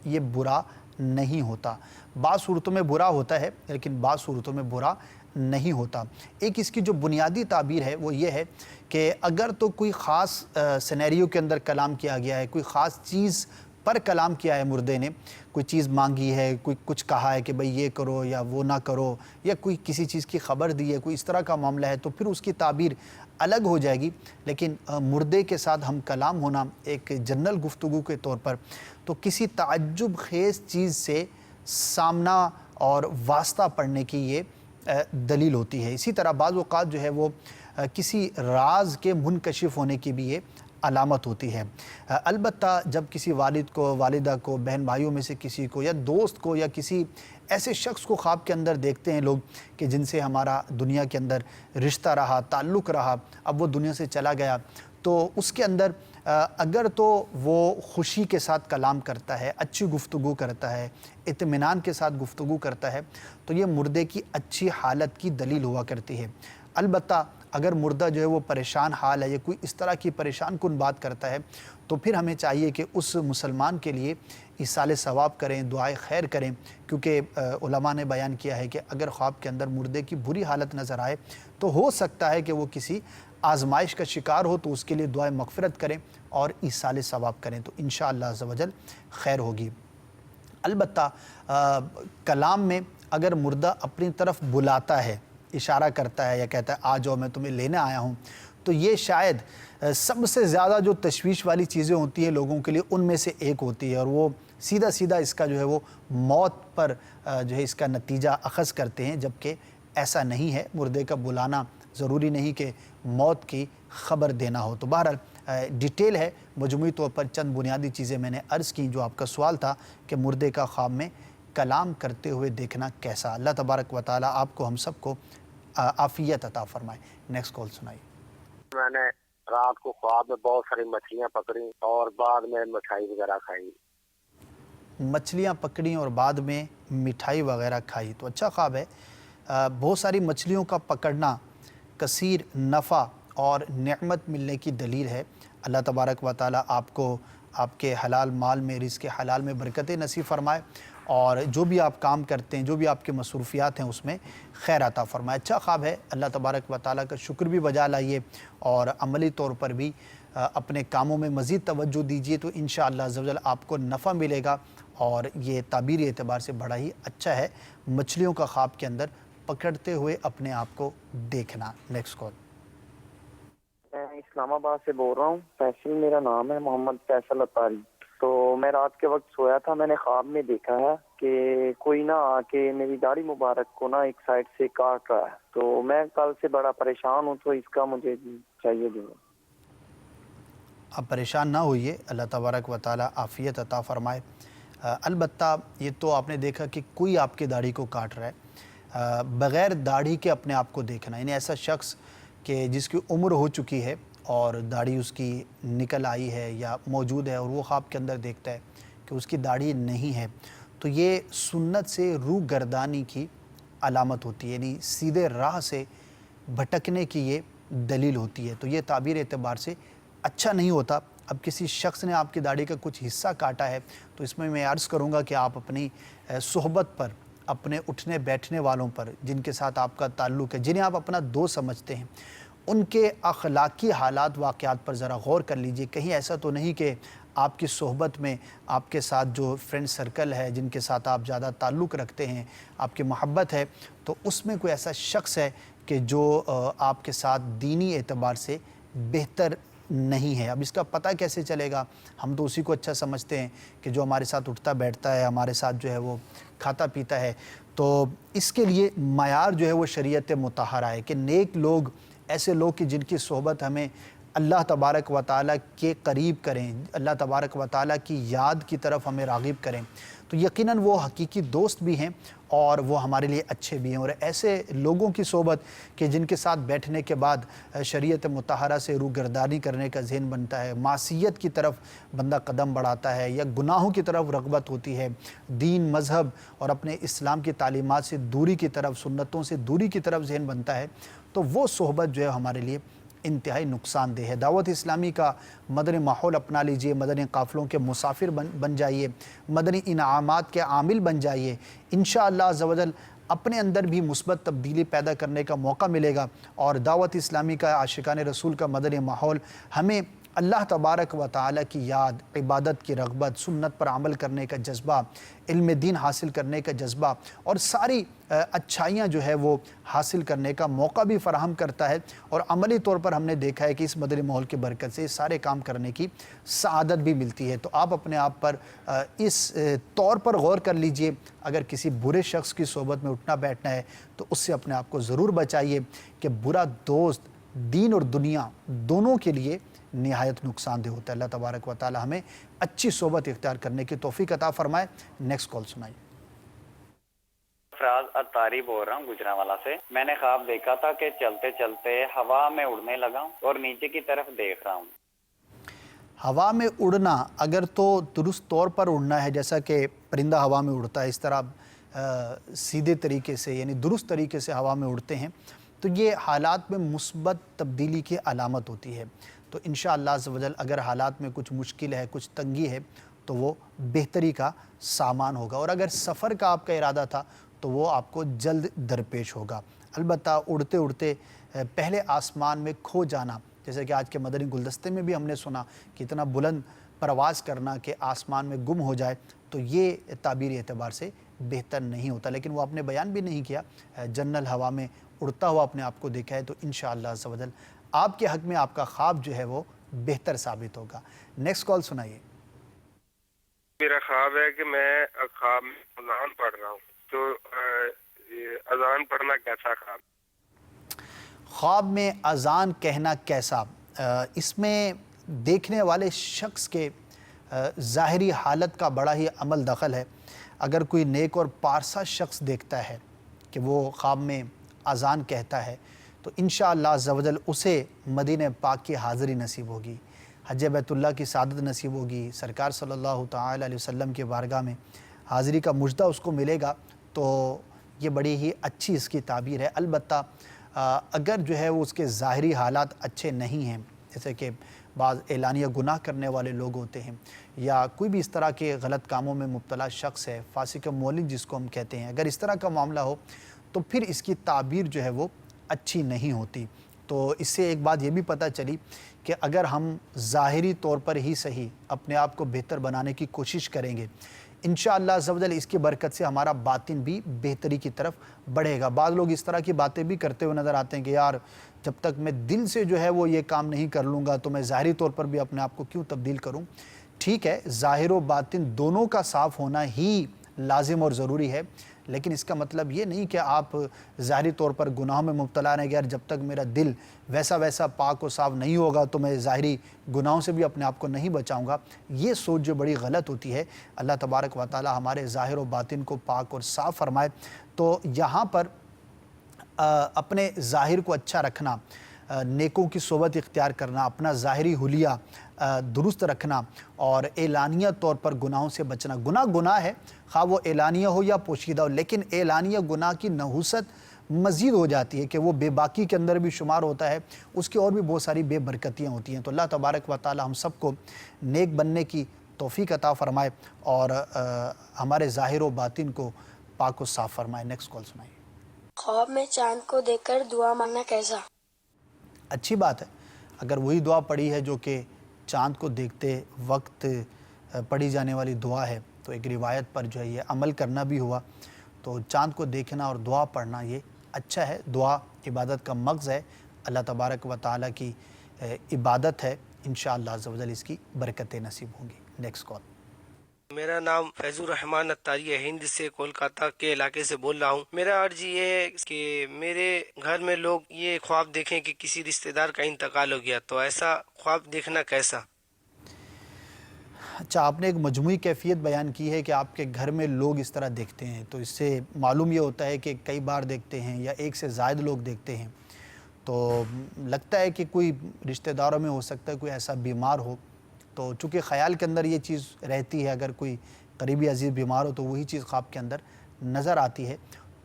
یہ برا نہیں ہوتا۔ بعض صورتوں میں برا ہوتا ہے لیکن بعض صورتوں میں برا نہیں ہوتا۔ ایک اس کی جو بنیادی تعبیر ہے وہ یہ ہے کہ اگر تو کوئی خاص سینیریو کے اندر کلام کیا گیا ہے، کوئی خاص چیز پر کلام کیا ہے مردے نے، کوئی چیز مانگی ہے، کوئی کچھ کہا ہے کہ بھئی یہ کرو یا وہ نہ کرو، یا کوئی کسی چیز کی خبر دی ہے، کوئی اس طرح کا معاملہ ہے، تو پھر اس کی تعبیر الگ ہو جائے گی۔ لیکن مردے کے ساتھ ہم کلام ہونا ایک جنرل گفتگو کے طور پر تو کسی تعجب خیز چیز سے سامنا اور واسطہ پڑھنے کی یہ دلیل ہوتی ہے۔ اسی طرح بعض اوقات جو ہے وہ کسی راز کے منکشف ہونے کی بھی یہ علامت ہوتی ہے۔ البتہ جب کسی والد کو، والدہ کو، بہن بھائیوں میں سے کسی کو، یا دوست کو، یا کسی ایسے شخص کو خواب کے اندر دیکھتے ہیں لوگ کہ جن سے ہمارا دنیا کے اندر رشتہ رہا، تعلق رہا، اب وہ دنیا سے چلا گیا، تو اس کے اندر اگر تو وہ خوشی کے ساتھ کلام کرتا ہے، اچھی گفتگو کرتا ہے، اطمینان کے ساتھ گفتگو کرتا ہے، تو یہ مردے کی اچھی حالت کی دلیل ہوا کرتی ہے۔ البتہ اگر مردہ جو ہے وہ پریشان حال ہے یا کوئی اس طرح کی پریشان کن بات کرتا ہے تو پھر ہمیں چاہیے کہ اس مسلمان کے لیے ایصال ثواب کریں، دعائے خیر کریں، کیونکہ علماء نے بیان کیا ہے کہ اگر خواب کے اندر مردے کی بری حالت نظر آئے تو ہو سکتا ہے کہ وہ کسی آزمائش کا شکار ہو، تو اس کے لیے دعائے مغفرت کریں اور ایصال ثواب کریں، تو انشاءاللہ عز و جل خیر ہوگی۔ البتہ کلام میں اگر مردہ اپنی طرف بلاتا ہے، اشارہ کرتا ہے یا کہتا ہے آ جاؤ میں تمہیں لینے آیا ہوں، تو یہ شاید سب سے زیادہ جو تشویش والی چیزیں ہوتی ہیں لوگوں کے لیے ان میں سے ایک ہوتی ہے، اور وہ سیدھا سیدھا اس کا جو ہے وہ موت پر جو ہے اس کا نتیجہ اخذ کرتے ہیں، جبکہ ایسا نہیں ہے۔ مردے کا بلانا ضروری نہیں کہ موت کی خبر دینا ہو۔ تو بہرحال ڈیٹیل ہے، مجموعی طور پر چند بنیادی چیزیں میں نے عرض کی۔ جو آپ کا سوال تھا کہ مردے کا خواب میں کلام کرتے ہوئے دیکھنا کیسا، اللہ تبارک و تعالیٰ آپ کو ہم سب کو عافیت عطا فرمائے۔ نیکسٹ کال سنائیے۔ میں نے رات کو خواب میں بہت ساری مچھلیاں پکڑی اور بعد میں مٹھائی وغیرہ کھائی۔ مچھلیاں پکڑیں اور بعد میں مٹھائی وغیرہ کھائی، تو اچھا خواب ہے۔ بہت ساری مچھلیوں کا پکڑنا کثیر نفع اور نعمت ملنے کی دلیل ہے۔ اللہ تبارک و تعالیٰ آپ کو آپ کے حلال مال میں، رزق حلال میں برکتیں نصیب فرمائے، اور جو بھی آپ کام کرتے ہیں، جو بھی آپ کے مصروفیات ہیں، اس میں خیر عطا فرمائے۔ اچھا خواب ہے، اللہ تبارک و تعالیٰ کا شکر بھی بجا لائیے اور عملی طور پر بھی اپنے کاموں میں مزید توجہ دیجیے، تو انشاءاللہ عز و جل آپ کو نفع ملے گا، اور یہ تعبیری اعتبار سے بڑا ہی اچھا ہے مچھلیوں کا خواب کے اندر پکڑتے ہوئے اپنے آپ کو دیکھنا۔ Next call. میں اسلام آباد سے بول رہا ہوں، فیصل میرا نام ہے، محمد فیصل اطاری۔ تو میں رات کے وقت سویا تھا، میں نے خواب میں دیکھا ہے کہ کوئی نہ آ کے میری داڑھی مبارک کو نا ایک سائڈ سے کاٹ رہا ہے، تو میں کل سے بڑا پریشان ہوں، تو اس کا مجھے چاہیے دیں۔ آپ پریشان نہ ہوئیے، اللہ تبارک و تعالیٰ عافیت عطا فرمائے۔ البتہ یہ تو آپ نے دیکھا کہ کوئی آپ کی داڑھی کو کاٹ رہا ہے، بغیر داڑھی کے اپنے آپ کو دیکھنا، یعنی ایسا شخص کہ جس کی عمر ہو چکی ہے اور داڑھی اس کی نکل آئی ہے یا موجود ہے، اور وہ خواب کے اندر دیکھتا ہے کہ اس کی داڑھی نہیں ہے، تو یہ سنت سے روح گردانی کی علامت ہوتی ہے، یعنی سیدھے راہ سے بھٹکنے کی یہ دلیل ہوتی ہے۔ تو یہ تعبیر اعتبار سے اچھا نہیں ہوتا۔ اب کسی شخص نے آپ کی داڑھی کا کچھ حصہ کاٹا ہے، تو اس میں عرض کروں گا کہ آپ اپنی صحبت پر، اپنے اٹھنے بیٹھنے والوں پر، جن کے ساتھ آپ کا تعلق ہے، جنہیں آپ اپنا دوست سمجھتے ہیں، ان کے اخلاقی حالات واقعات پر ذرا غور کر لیجئے۔ کہیں ایسا تو نہیں کہ آپ کی صحبت میں آپ کے ساتھ جو فرینڈ سرکل ہے، جن کے ساتھ آپ زیادہ تعلق رکھتے ہیں، آپ کی محبت ہے، تو اس میں کوئی ایسا شخص ہے کہ جو آپ کے ساتھ دینی اعتبار سے بہتر نہیں ہے۔ اب اس کا پتہ کیسے چلے گا؟ ہم تو اسی کو اچھا سمجھتے ہیں کہ جو ہمارے ساتھ اٹھتا بیٹھتا ہے، ہمارے ساتھ جو ہے وہ کھاتا پیتا ہے۔ تو اس کے لیے معیار جو ہے وہ شریعت مطہرہ ہے کہ نیک لوگ، ایسے لوگ کہ جن کی صحبت ہمیں اللہ تبارک و تعالیٰ کے قریب کریں، اللہ تبارک و تعالیٰ کی یاد کی طرف ہمیں راغب کریں، تو یقیناً وہ حقیقی دوست بھی ہیں اور وہ ہمارے لیے اچھے بھی ہیں۔ اور ایسے لوگوں کی صحبت کہ جن کے ساتھ بیٹھنے کے بعد شریعت مطہرہ سے روح گردانی کرنے کا ذہن بنتا ہے، معصیت کی طرف بندہ قدم بڑھاتا ہے یا گناہوں کی طرف رغبت ہوتی ہے، دین، مذہب اور اپنے اسلام کی تعلیمات سے دوری کی طرف، سنتوں سے دوری کی طرف ذہن بنتا ہے، تو وہ صحبت جو ہے ہمارے لیے انتہائی نقصان دہ ہے۔ دعوت اسلامی کا مدنی ماحول اپنا لیجئے، مدنی قافلوں کے مسافر بن جائیے، مدنی انعامات کے عامل بن جائیے، انشاءاللہ عز و جل اپنے اندر بھی مثبت تبدیلی پیدا کرنے کا موقع ملے گا، اور دعوت اسلامی کا، عاشقان رسول کا مدنی ماحول ہمیں اللہ تبارک و تعالیٰ کی یاد، عبادت کی رغبت، سنت پر عمل کرنے کا جذبہ، علم دین حاصل کرنے کا جذبہ اور ساری اچھائیاں جو ہے وہ حاصل کرنے کا موقع بھی فراہم کرتا ہے۔ اور عملی طور پر ہم نے دیکھا ہے کہ اس مدنی ماحول کی برکت سے سارے کام کرنے کی سعادت بھی ملتی ہے۔ تو آپ اپنے آپ پر اس طور پر غور کر لیجئے، اگر کسی برے شخص کی صحبت میں اٹھنا بیٹھنا ہے تو اس سے اپنے آپ کو ضرور بچائیے، کہ برا دوست دین اور دنیا دونوں کے لیے نہایت نقصان دہ ہوتا ہے۔ اللہ تبارک و تعالی ہمیں اچھی صحبت اختیار کرنے کی توفیق عطا فرمائے۔ نیکسٹ کال سنائیے۔ فراز اطاری بول رہا ہوں گجرانوالہ سے۔ میں نے خواب دیکھا تھا کہ چلتے چلتے ہوا میں اڑنے لگا ہوں اور نیچے کی طرف دیکھ رہا ہوں۔ ہوا میں اڑنا اگر تو درست طور پر اڑنا ہے، جیسا کہ پرندہ ہوا میں اڑتا ہے، اس طرح سیدھے طریقے سے یعنی درست طریقے سے ہوا میں اڑتے ہیں، تو یہ حالات میں مثبت تبدیلی کی علامت ہوتی ہے۔ تو انشاءاللہ عز و جل اگر حالات میں کچھ مشکل ہے، کچھ تنگی ہے، تو وہ بہتری کا سامان ہوگا، اور اگر سفر کا آپ کا ارادہ تھا تو وہ آپ کو جلد درپیش ہوگا۔ البتہ اڑتے اڑتے پہلے آسمان میں کھو جانا، جیسے کہ آج کے مدنی گلدستے میں بھی ہم نے سنا کہ اتنا بلند پرواز کرنا کہ آسمان میں گم ہو جائے، تو یہ تعبیری اعتبار سے بہتر نہیں ہوتا، لیکن وہ آپ نے بیان بھی نہیں کیا، جنرل ہوا میں اڑتا ہوا اپنے آپ کو دیکھا ہے، تو انشاءاللہ عز و جل آپ کے حق میں آپ کا خواب جو ہے وہ بہتر ثابت ہوگا۔ نیکسٹ کال سنائیے۔ میرا خواب ہے کہ میں خواب میں اذان پڑھ رہا ہوں، تو اذان پڑھنا کیسا خواب؟ خواب میں اذان کہنا کیسا؟ اس میں دیکھنے والے شخص کے ظاہری حالت کا بڑا ہی عمل دخل ہے۔ اگر کوئی نیک اور پارسا شخص دیکھتا ہے کہ وہ خواب میں اذان کہتا ہے تو انشاءاللہ عز و جل اسے مدینہ پاک کی حاضری نصیب ہوگی، حج بیت اللہ کی سعادت نصیب ہوگی، سرکار صلی اللہ تعالی علیہ وسلم کے بارگاہ میں حاضری کا مژدہ اس کو ملے گا۔ تو یہ بڑی ہی اچھی اس کی تعبیر ہے۔ البتہ اگر جو ہے وہ اس کے ظاہری حالات اچھے نہیں ہیں، جیسے کہ بعض اعلانیہ گناہ کرنے والے لوگ ہوتے ہیں یا کوئی بھی اس طرح کے غلط کاموں میں مبتلا شخص ہے، فاسق مولد جس کو ہم کہتے ہیں، اگر اس طرح کا معاملہ ہو تو پھر اس کی تعبیر جو ہے وہ اچھی نہیں ہوتی۔ تو اس سے ایک بات یہ بھی پتہ چلی کہ اگر ہم ظاہری طور پر ہی صحیح اپنے آپ کو بہتر بنانے کی کوشش کریں گے، انشاءاللہ عز و جل اس کی برکت سے ہمارا باطن بھی بہتری کی طرف بڑھے گا۔ بعض لوگ اس طرح کی باتیں بھی کرتے ہوئے نظر آتے ہیں کہ یار جب تک میں دل سے جو ہے وہ یہ کام نہیں کر لوں گا تو میں ظاہری طور پر بھی اپنے آپ کو کیوں تبدیل کروں؟ ٹھیک ہے، ظاہر و باطن دونوں کا صاف ہونا ہی لازم اور ضروری ہے، لیکن اس کا مطلب یہ نہیں کہ آپ ظاہری طور پر گناہوں میں مبتلا رہیں گے، یار جب تک میرا دل ویسا پاک و صاف نہیں ہوگا تو میں ظاہری گناہوں سے بھی اپنے آپ کو نہیں بچاؤں گا۔ یہ سوچ جو بڑی غلط ہوتی ہے۔ اللہ تبارک و تعالی ہمارے ظاہر و باطن کو پاک اور صاف فرمائے۔ تو یہاں پر اپنے ظاہر کو اچھا رکھنا، نیکوں کی صحبت اختیار کرنا، اپنا ظاہری حلیہ درست رکھنا اور اعلانیہ طور پر گناہوں سے بچنا۔ گناہ ہے، خواہ وہ اعلانیہ ہو یا پوشیدہ ہو، لیکن اعلانیہ گناہ کی نحوست مزید ہو جاتی ہے کہ وہ بے باکی کے اندر بھی شمار ہوتا ہے، اس کی اور بھی بہت ساری بے برکتیاں ہوتی ہیں۔ تو اللہ تبارک و تعالی ہم سب کو نیک بننے کی توفیق عطا فرمائے اور ہمارے ظاہر و باطن کو پاک و صاف فرمائے۔ نیکسٹ کال سنائیے۔ خواب میں چاند کو دیکھ کر دعا مانگنا کیسا؟ اچھی بات ہے، اگر وہی دعا پڑھی ہے جو کہ چاند کو دیکھتے وقت پڑھی جانے والی دعا ہے تو ایک روایت پر جو ہے یہ عمل کرنا بھی ہوا۔ تو چاند کو دیکھنا اور دعا پڑھنا یہ اچھا ہے۔ دعا عبادت کا مغز ہے، اللہ تبارک و تعالیٰ کی عبادت ہے، انشاءاللہ عز و جل اس کی برکتیں نصیب ہوں گی۔ نیکسٹ کال۔ میرا نام فیض الرحمان اتاری ہے، ہند سے کولکاتہ کے علاقے سے بول رہا ہوں۔ میرا عرض یہ ہے کہ میرے گھر میں لوگ یہ خواب دیکھیں کہ کسی رشتہ دار کا انتقال ہو گیا، تو ایسا خواب دیکھنا کیسا؟ اچھا، آپ نے ایک مجموعی کیفیت بیان کی ہے کہ آپ کے گھر میں لوگ اس طرح دیکھتے ہیں، تو اس سے معلوم یہ ہوتا ہے کہ کئی بار دیکھتے ہیں یا ایک سے زائد لوگ دیکھتے ہیں، تو لگتا ہے کہ کوئی رشتہ داروں میں ہو سکتا ہے کوئی ایسا بیمار ہو۔ تو چونکہ خیال کے اندر یہ چیز رہتی ہے، اگر کوئی قریبی عزیز بیمار ہو تو وہی چیز خواب کے اندر نظر آتی ہے،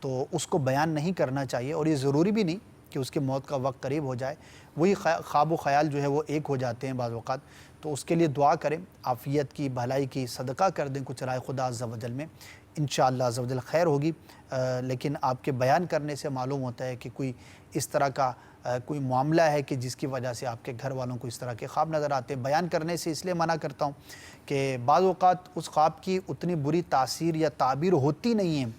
تو اس کو بیان نہیں کرنا چاہیے، اور یہ ضروری بھی نہیں کہ اس کی موت کا وقت قریب ہو جائے، وہی خواب و خیال جو ہے وہ ایک ہو جاتے ہیں بعض اوقات۔ تو اس کے لیے دعا کریں، عافیت کی، بھلائی کی، صدقہ کر دیں کچھ رائے خدا عز و جل میں، انشاءاللہ عز و جل خیر ہوگی۔ لیکن آپ کے بیان کرنے سے معلوم ہوتا ہے کہ کوئی اس طرح کا کوئی معاملہ ہے کہ جس کی وجہ سے آپ کے گھر والوں کو اس طرح کے خواب نظر آتے ہیں۔ بیان کرنے سے اس لیے منع کرتا ہوں کہ بعض اوقات اس خواب کی اتنی بری تاثیر یا تعبیر ہوتی نہیں ہے،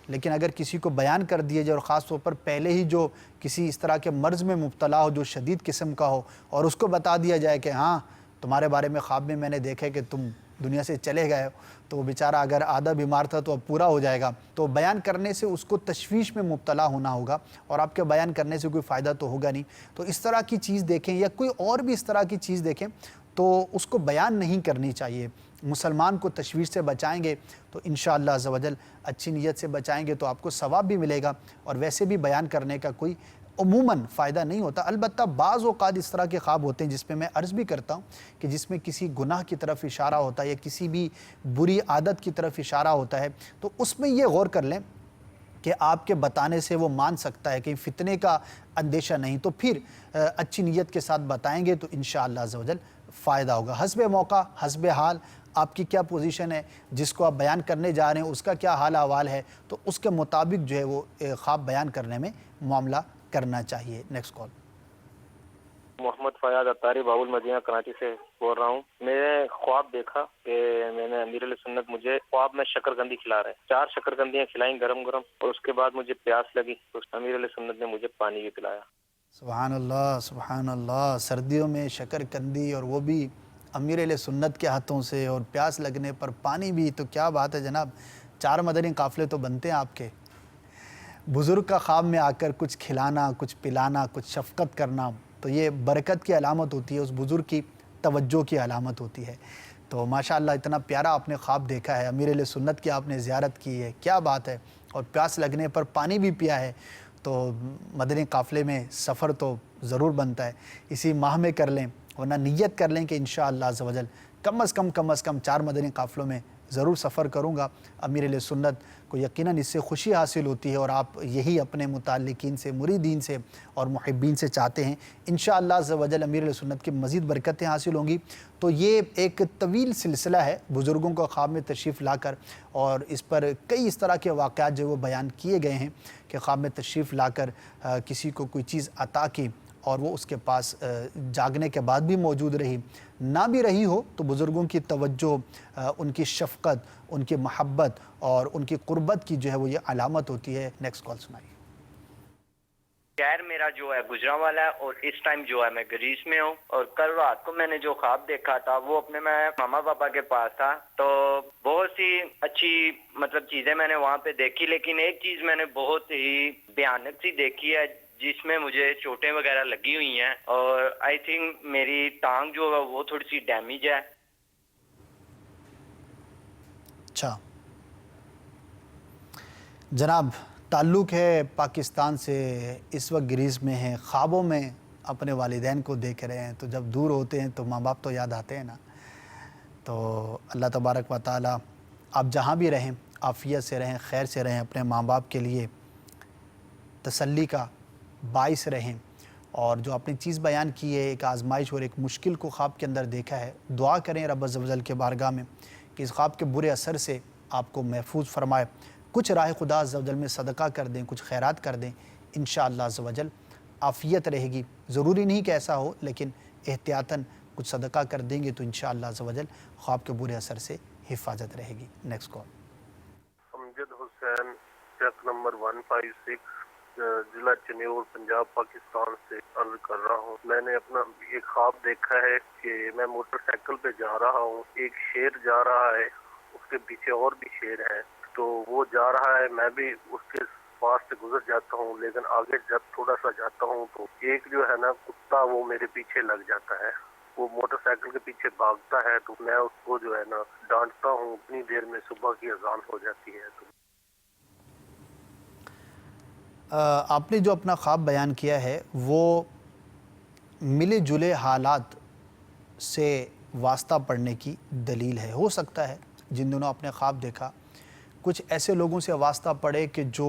لیکن اگر کسی کو بیان کر دیا جائے اور خاص طور پر پہلے ہی جو کسی اس طرح کے مرض میں مبتلا ہو جو شدید قسم کا ہو اور اس کو بتا دیا جائے کہ ہاں تمہارے بارے میں خواب میں نے دیکھا کہ تم دنیا سے چلے گئے ہو، تو وہ بیچارہ اگر آدھا بیمار تھا تو اب پورا ہو جائے گا۔ تو بیان کرنے سے اس کو تشویش میں مبتلا ہونا ہوگا اور آپ کے بیان کرنے سے کوئی فائدہ تو ہوگا نہیں۔ تو اس طرح کی چیز دیکھیں یا کوئی اور بھی اس طرح کی چیز دیکھیں تو اس کو بیان نہیں کرنی چاہیے۔ مسلمان کو تشویش سے بچائیں گے تو انشاءاللہ عز و جل اچھی نیت سے بچائیں گے تو آپ کو ثواب بھی ملے گا، اور ویسے بھی بیان کرنے کا کوئی عموماً فائدہ نہیں ہوتا۔ البتہ بعض اوقات اس طرح کے خواب ہوتے ہیں جس پہ میں عرض بھی کرتا ہوں کہ جس میں کسی گناہ کی طرف اشارہ ہوتا ہے یا کسی بھی بری عادت کی طرف اشارہ ہوتا ہے، تو اس میں یہ غور کر لیں کہ آپ کے بتانے سے وہ مان سکتا ہے، کہیں فتنے کا اندیشہ نہیں، تو پھر اچھی نیت کے ساتھ بتائیں گے تو انشاءاللہ عز و جل فائدہ ہوگا۔ حسب موقع، حسب حال، آپ کی کیا پوزیشن ہے، جس کو آپ بیان کرنے جا رہے ہیں اس کا کیا حال احوال ہے، تو اس کے مطابق جو ہے وہ خواب بیان کرنے میں معاملہ کرنا چاہیے۔ Next call. محمد فیاض اتاری باول مدینہ کراچی سے بول رہا ہوں۔ میں نے خواب دیکھا کہ میں نے امیر علیہ سنت مجھے خواب میں شکرکندی کھلا رہے ہیں، 4 شکرکندیاں کھلائیں گرم گرم، اور اس کے بعد مجھے پیاس لگی تو امیر علیہ سنت نے مجھے پانی بھی پلایا۔ سبحان اللہ، سبحان اللہ۔ سردیوں میں شکرکندی اور وہ بھی امیر اہل سنت کے ہاتھوں سے اور پیاس لگنے پر پانی بھی، تو کیا بات ہے جناب، 4 مدنی قافلے تو بنتے ہیں آپ کے۔ بزرگ کا خواب میں آ کر کچھ کھلانا، کچھ پلانا، کچھ شفقت کرنا، تو یہ برکت کی علامت ہوتی ہے، اس بزرگ کی توجہ کی علامت ہوتی ہے۔ تو ماشاءاللہ اتنا پیارا آپ نے خواب دیکھا ہے، امیر اہل سنت کی آپ نے زیارت کی ہے، کیا بات ہے، اور پیاس لگنے پر پانی بھی پیا ہے، تو مدنی قافلے میں سفر تو ضرور بنتا ہے، اسی ماہ میں کر لیں، ورنہ نیت کر لیں کہ انشاءاللہ عز و جل کم از کم 4 مدنی قافلوں میں ضرور سفر کروں گا۔ امیر اہل سنت کو یقیناً اس سے خوشی حاصل ہوتی ہے، اور آپ یہی اپنے متعلقین سے، مریدین سے اور محبین سے چاہتے ہیں۔ انشاءاللہ عز و جل امیر اہل سنت کی مزید برکتیں حاصل ہوں گی۔ تو یہ ایک طویل سلسلہ ہے بزرگوں کو خواب میں تشریف لا کر، اور اس پر کئی اس طرح کے واقعات جو وہ بیان کیے گئے ہیں کہ خواب میں تشریف لا کر کسی کو کوئی چیز عطا کی اور وہ اس کے پاس جاگنے کے بعد بھی موجود رہی، نہ بھی رہی ہو تو بزرگوں کی توجہ، ان کی شفقت، ان کی محبت اور ان کی قربت کی جو ہے وہ یہ علامت ہوتی ہے۔ نیکسٹ کال سنائیے۔ شہر میرا جو ہے گجرا والا ہے، اور اس ٹائم جو ہے میں گریس میں ہوں، اور کل رات کو میں نے جو خواب دیکھا تھا وہ اپنے میں ماما پاپا کے پاس تھا، تو بہت سی اچھی چیزیں میں نے وہاں پہ دیکھی، لیکن ایک چیز میں نے بہت ہی بھیانک سی دیکھی ہے جس میں مجھے چوٹیں وغیرہ لگی ہوئی ہیں، اور آئی تھنک میری ٹانگ جو ہے وہ تھوڑی سی ڈیمیج ہے۔ اچھا جناب، تعلق ہے پاکستان سے، اس وقت گریس میں ہیں، خوابوں میں اپنے والدین کو دیکھ رہے ہیں، تو جب دور ہوتے ہیں تو ماں باپ تو یاد آتے ہیں نا۔ تو اللہ تبارک و تعالی آپ جہاں بھی رہیں عافیت سے رہیں، خیر سے رہیں، اپنے ماں باپ کے لیے تسلی کا باعث رہیں۔ اور جو آپ نے چیز بیان کی ہے، ایک آزمائش اور ایک مشکل کو خواب کے اندر دیکھا ہے، دعا کریں رب عز و جل کے بارگاہ میں کہ اس خواب کے برے اثر سے آپ کو محفوظ فرمائے۔ کچھ راہ خدا عز و جل میں صدقہ کر دیں، کچھ خیرات کر دیں، انشاءاللہ عز و جل عافیت رہے گی۔ ضروری نہیں کہ ایسا ہو، لیکن احتیاطاً کچھ صدقہ کر دیں گے تو انشاءاللہ عز و جل خواب کے برے اثر سے حفاظت رہے گی۔ Next call. امجد حسین، چیک نمبر 156، ضلع چنیور، پنجاب، پاکستان سے عرض کر رہا ہوں۔ میں نے اپنا ایک خواب دیکھا ہے کہ میں موٹر سائیکل پہ جا رہا ہوں، ایک شیر جا رہا ہے، اس کے پیچھے اور بھی شیر ہیں، تو وہ جا رہا ہے، میں بھی اس کے پاس سے گزر جاتا ہوں، لیکن آگے جب تھوڑا سا جاتا ہوں تو ایک جو ہے نا کتا وہ میرے پیچھے لگ جاتا ہے، وہ موٹر سائیکل کے پیچھے بھاگتا ہے، تو میں اس کو جو ہے نا ڈانٹتا ہوں، اتنی دیر میں صبح کی اذان ہو جاتی ہے۔ تو آپ نے جو اپنا خواب بیان کیا ہے وہ ملے جلے حالات سے واسطہ پڑھنے کی دلیل ہے۔ ہو سکتا ہے جن دنوں آپ نے خواب دیکھا کچھ ایسے لوگوں سے واسطہ پڑے کہ جو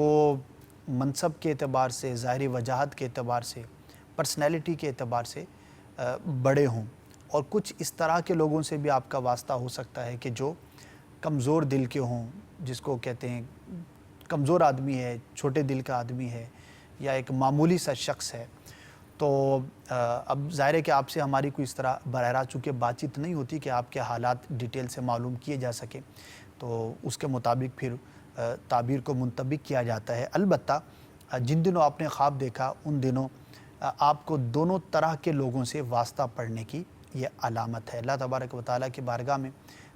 منصب کے اعتبار سے، ظاہری وجاہت کے اعتبار سے، پرسنالٹی کے اعتبار سے بڑے ہوں، اور کچھ اس طرح کے لوگوں سے بھی آپ کا واسطہ ہو سکتا ہے کہ جو کمزور دل کے ہوں، جس کو کہتے ہیں کمزور آدمی ہے، چھوٹے دل کا آدمی ہے، یا ایک معمولی سا شخص ہے۔ تو اب ظاہر ہے کہ آپ سے ہماری کوئی اس طرح براہ راست چونکہ بات چیت نہیں ہوتی کہ آپ کے حالات ڈیٹیل سے معلوم کیے جا سکیں، تو اس کے مطابق پھر تعبیر کو منطبق کیا جاتا ہے۔ البتہ جن دنوں آپ نے خواب دیکھا ان دنوں آپ کو دونوں طرح کے لوگوں سے واسطہ پڑھنے کی یہ علامت ہے۔ اللہ تبارک و تعالیٰ کی بارگاہ میں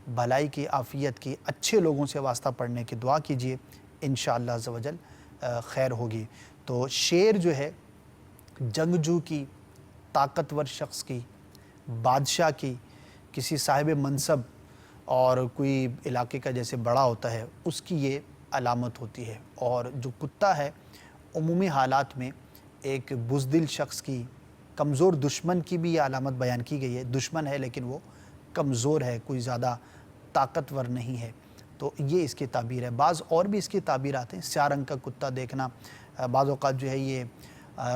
بھلائی کی، عافیت کی، اچھے لوگوں سے واسطہ پڑھنے کی دعا کیجیے، انشاءاللہ عز و جل خیر ہوگی۔ تو شیر جو ہے جنگجو کی، طاقتور شخص کی، بادشاہ کی، کسی صاحب منصب اور کوئی علاقے کا جیسے بڑا ہوتا ہے، اس کی یہ علامت ہوتی ہے۔ اور جو کتا ہے عمومی حالات میں ایک بزدل شخص کی، کمزور دشمن کی بھی یہ علامت بیان کی گئی ہے۔ دشمن ہے لیکن وہ کمزور ہے، کوئی زیادہ طاقتور نہیں ہے، تو یہ اس کی تعبیر ہے۔ بعض اور بھی اس کی تعبیرات ہیں، سیاہ رنگ کا کتا دیکھنا بعض اوقات جو ہے یہ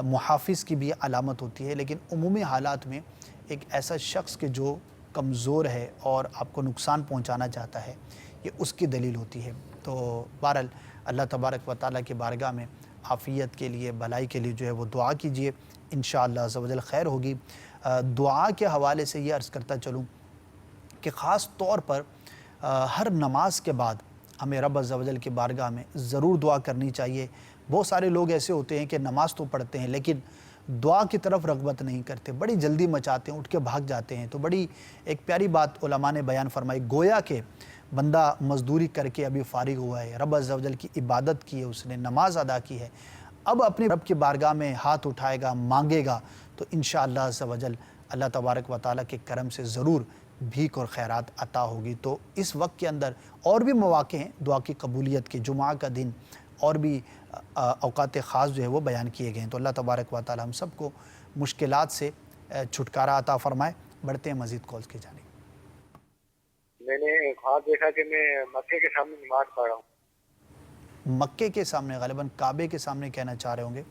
محافظ کی بھی علامت ہوتی ہے، لیکن عمومی حالات میں ایک ایسا شخص کہ جو کمزور ہے اور آپ کو نقصان پہنچانا چاہتا ہے، یہ اس کی دلیل ہوتی ہے۔ تو بہرحال اللہ تبارک و تعالیٰ کی بارگاہ میں عافیت کے لیے، بھلائی کے لیے جو ہے وہ دعا کیجئے، انشاءاللہ عز و جل خیر ہوگی۔ دعا کے حوالے سے یہ عرض کرتا چلوں کہ خاص طور پر ہر نماز کے بعد ہمیں رب عز و جل کی بارگاہ میں ضرور دعا کرنی چاہیے۔ بہت سارے لوگ ایسے ہوتے ہیں کہ نماز تو پڑھتے ہیں لیکن دعا کی طرف رغبت نہیں کرتے، بڑی جلدی مچاتے ہیں، اٹھ کے بھاگ جاتے ہیں۔ تو بڑی ایک پیاری بات علماء نے بیان فرمائی، گویا کہ بندہ مزدوری کر کے ابھی فارغ ہوا ہے، رب عز و جل کی عبادت کی ہے، اس نے نماز ادا کی ہے، اب اپنے رب کی بارگاہ میں ہاتھ اٹھائے گا، مانگے گا، تو انشاءاللہ عز و جل اللہ تبارک و تعالیٰ کے کرم سے ضرور بھیک اور خیرات عطا ہوگی۔ تو اس وقت کے اندر اور بھی مواقع ہیں دعا کی قبولیت کے، جمعہ کا دن اور بھی اوقات خاص جو ہے وہ بیان کیے گئے ہیں۔ تو اللہ تبارک و تعالیٰ ہم سب کو مشکلات سے چھٹکارا عطا فرمائے۔ بڑھتے ہیں مزید کالز کی جانب۔ میں نے خواب دیکھا کہ میں مکے کے سامنے نماز پڑھ رہا ہوں۔ مکے کے سامنے، غالباً کعبے کے سامنے کہنا چاہ رہے ہوں گے،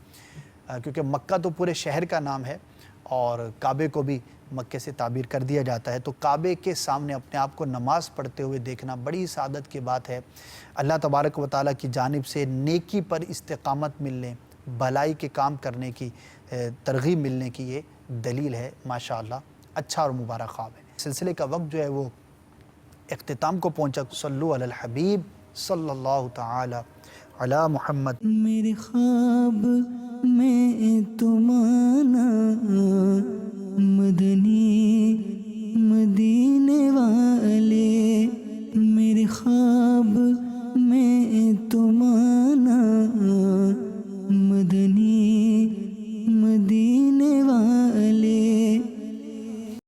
کیونکہ مکہ تو پورے شہر کا نام ہے اور کعبے کو بھی مکے سے تعبیر کر دیا جاتا ہے۔ تو کعبے کے سامنے اپنے آپ کو نماز پڑھتے ہوئے دیکھنا بڑی سعادت کی بات ہے۔ اللہ تبارک و تعالیٰ کی جانب سے نیکی پر استقامت ملنے، بھلائی کے کام کرنے کی ترغیب ملنے کی یہ دلیل ہے۔ ماشاءاللہ اچھا اور مبارک خواب ہے۔ سلسلے کا وقت جو ہے وہ اختتام کو پہنچا۔ صلو علی الحبیب صلی اللہ تعالی علی محمد۔ میرے خواب میں تمہارا مدنی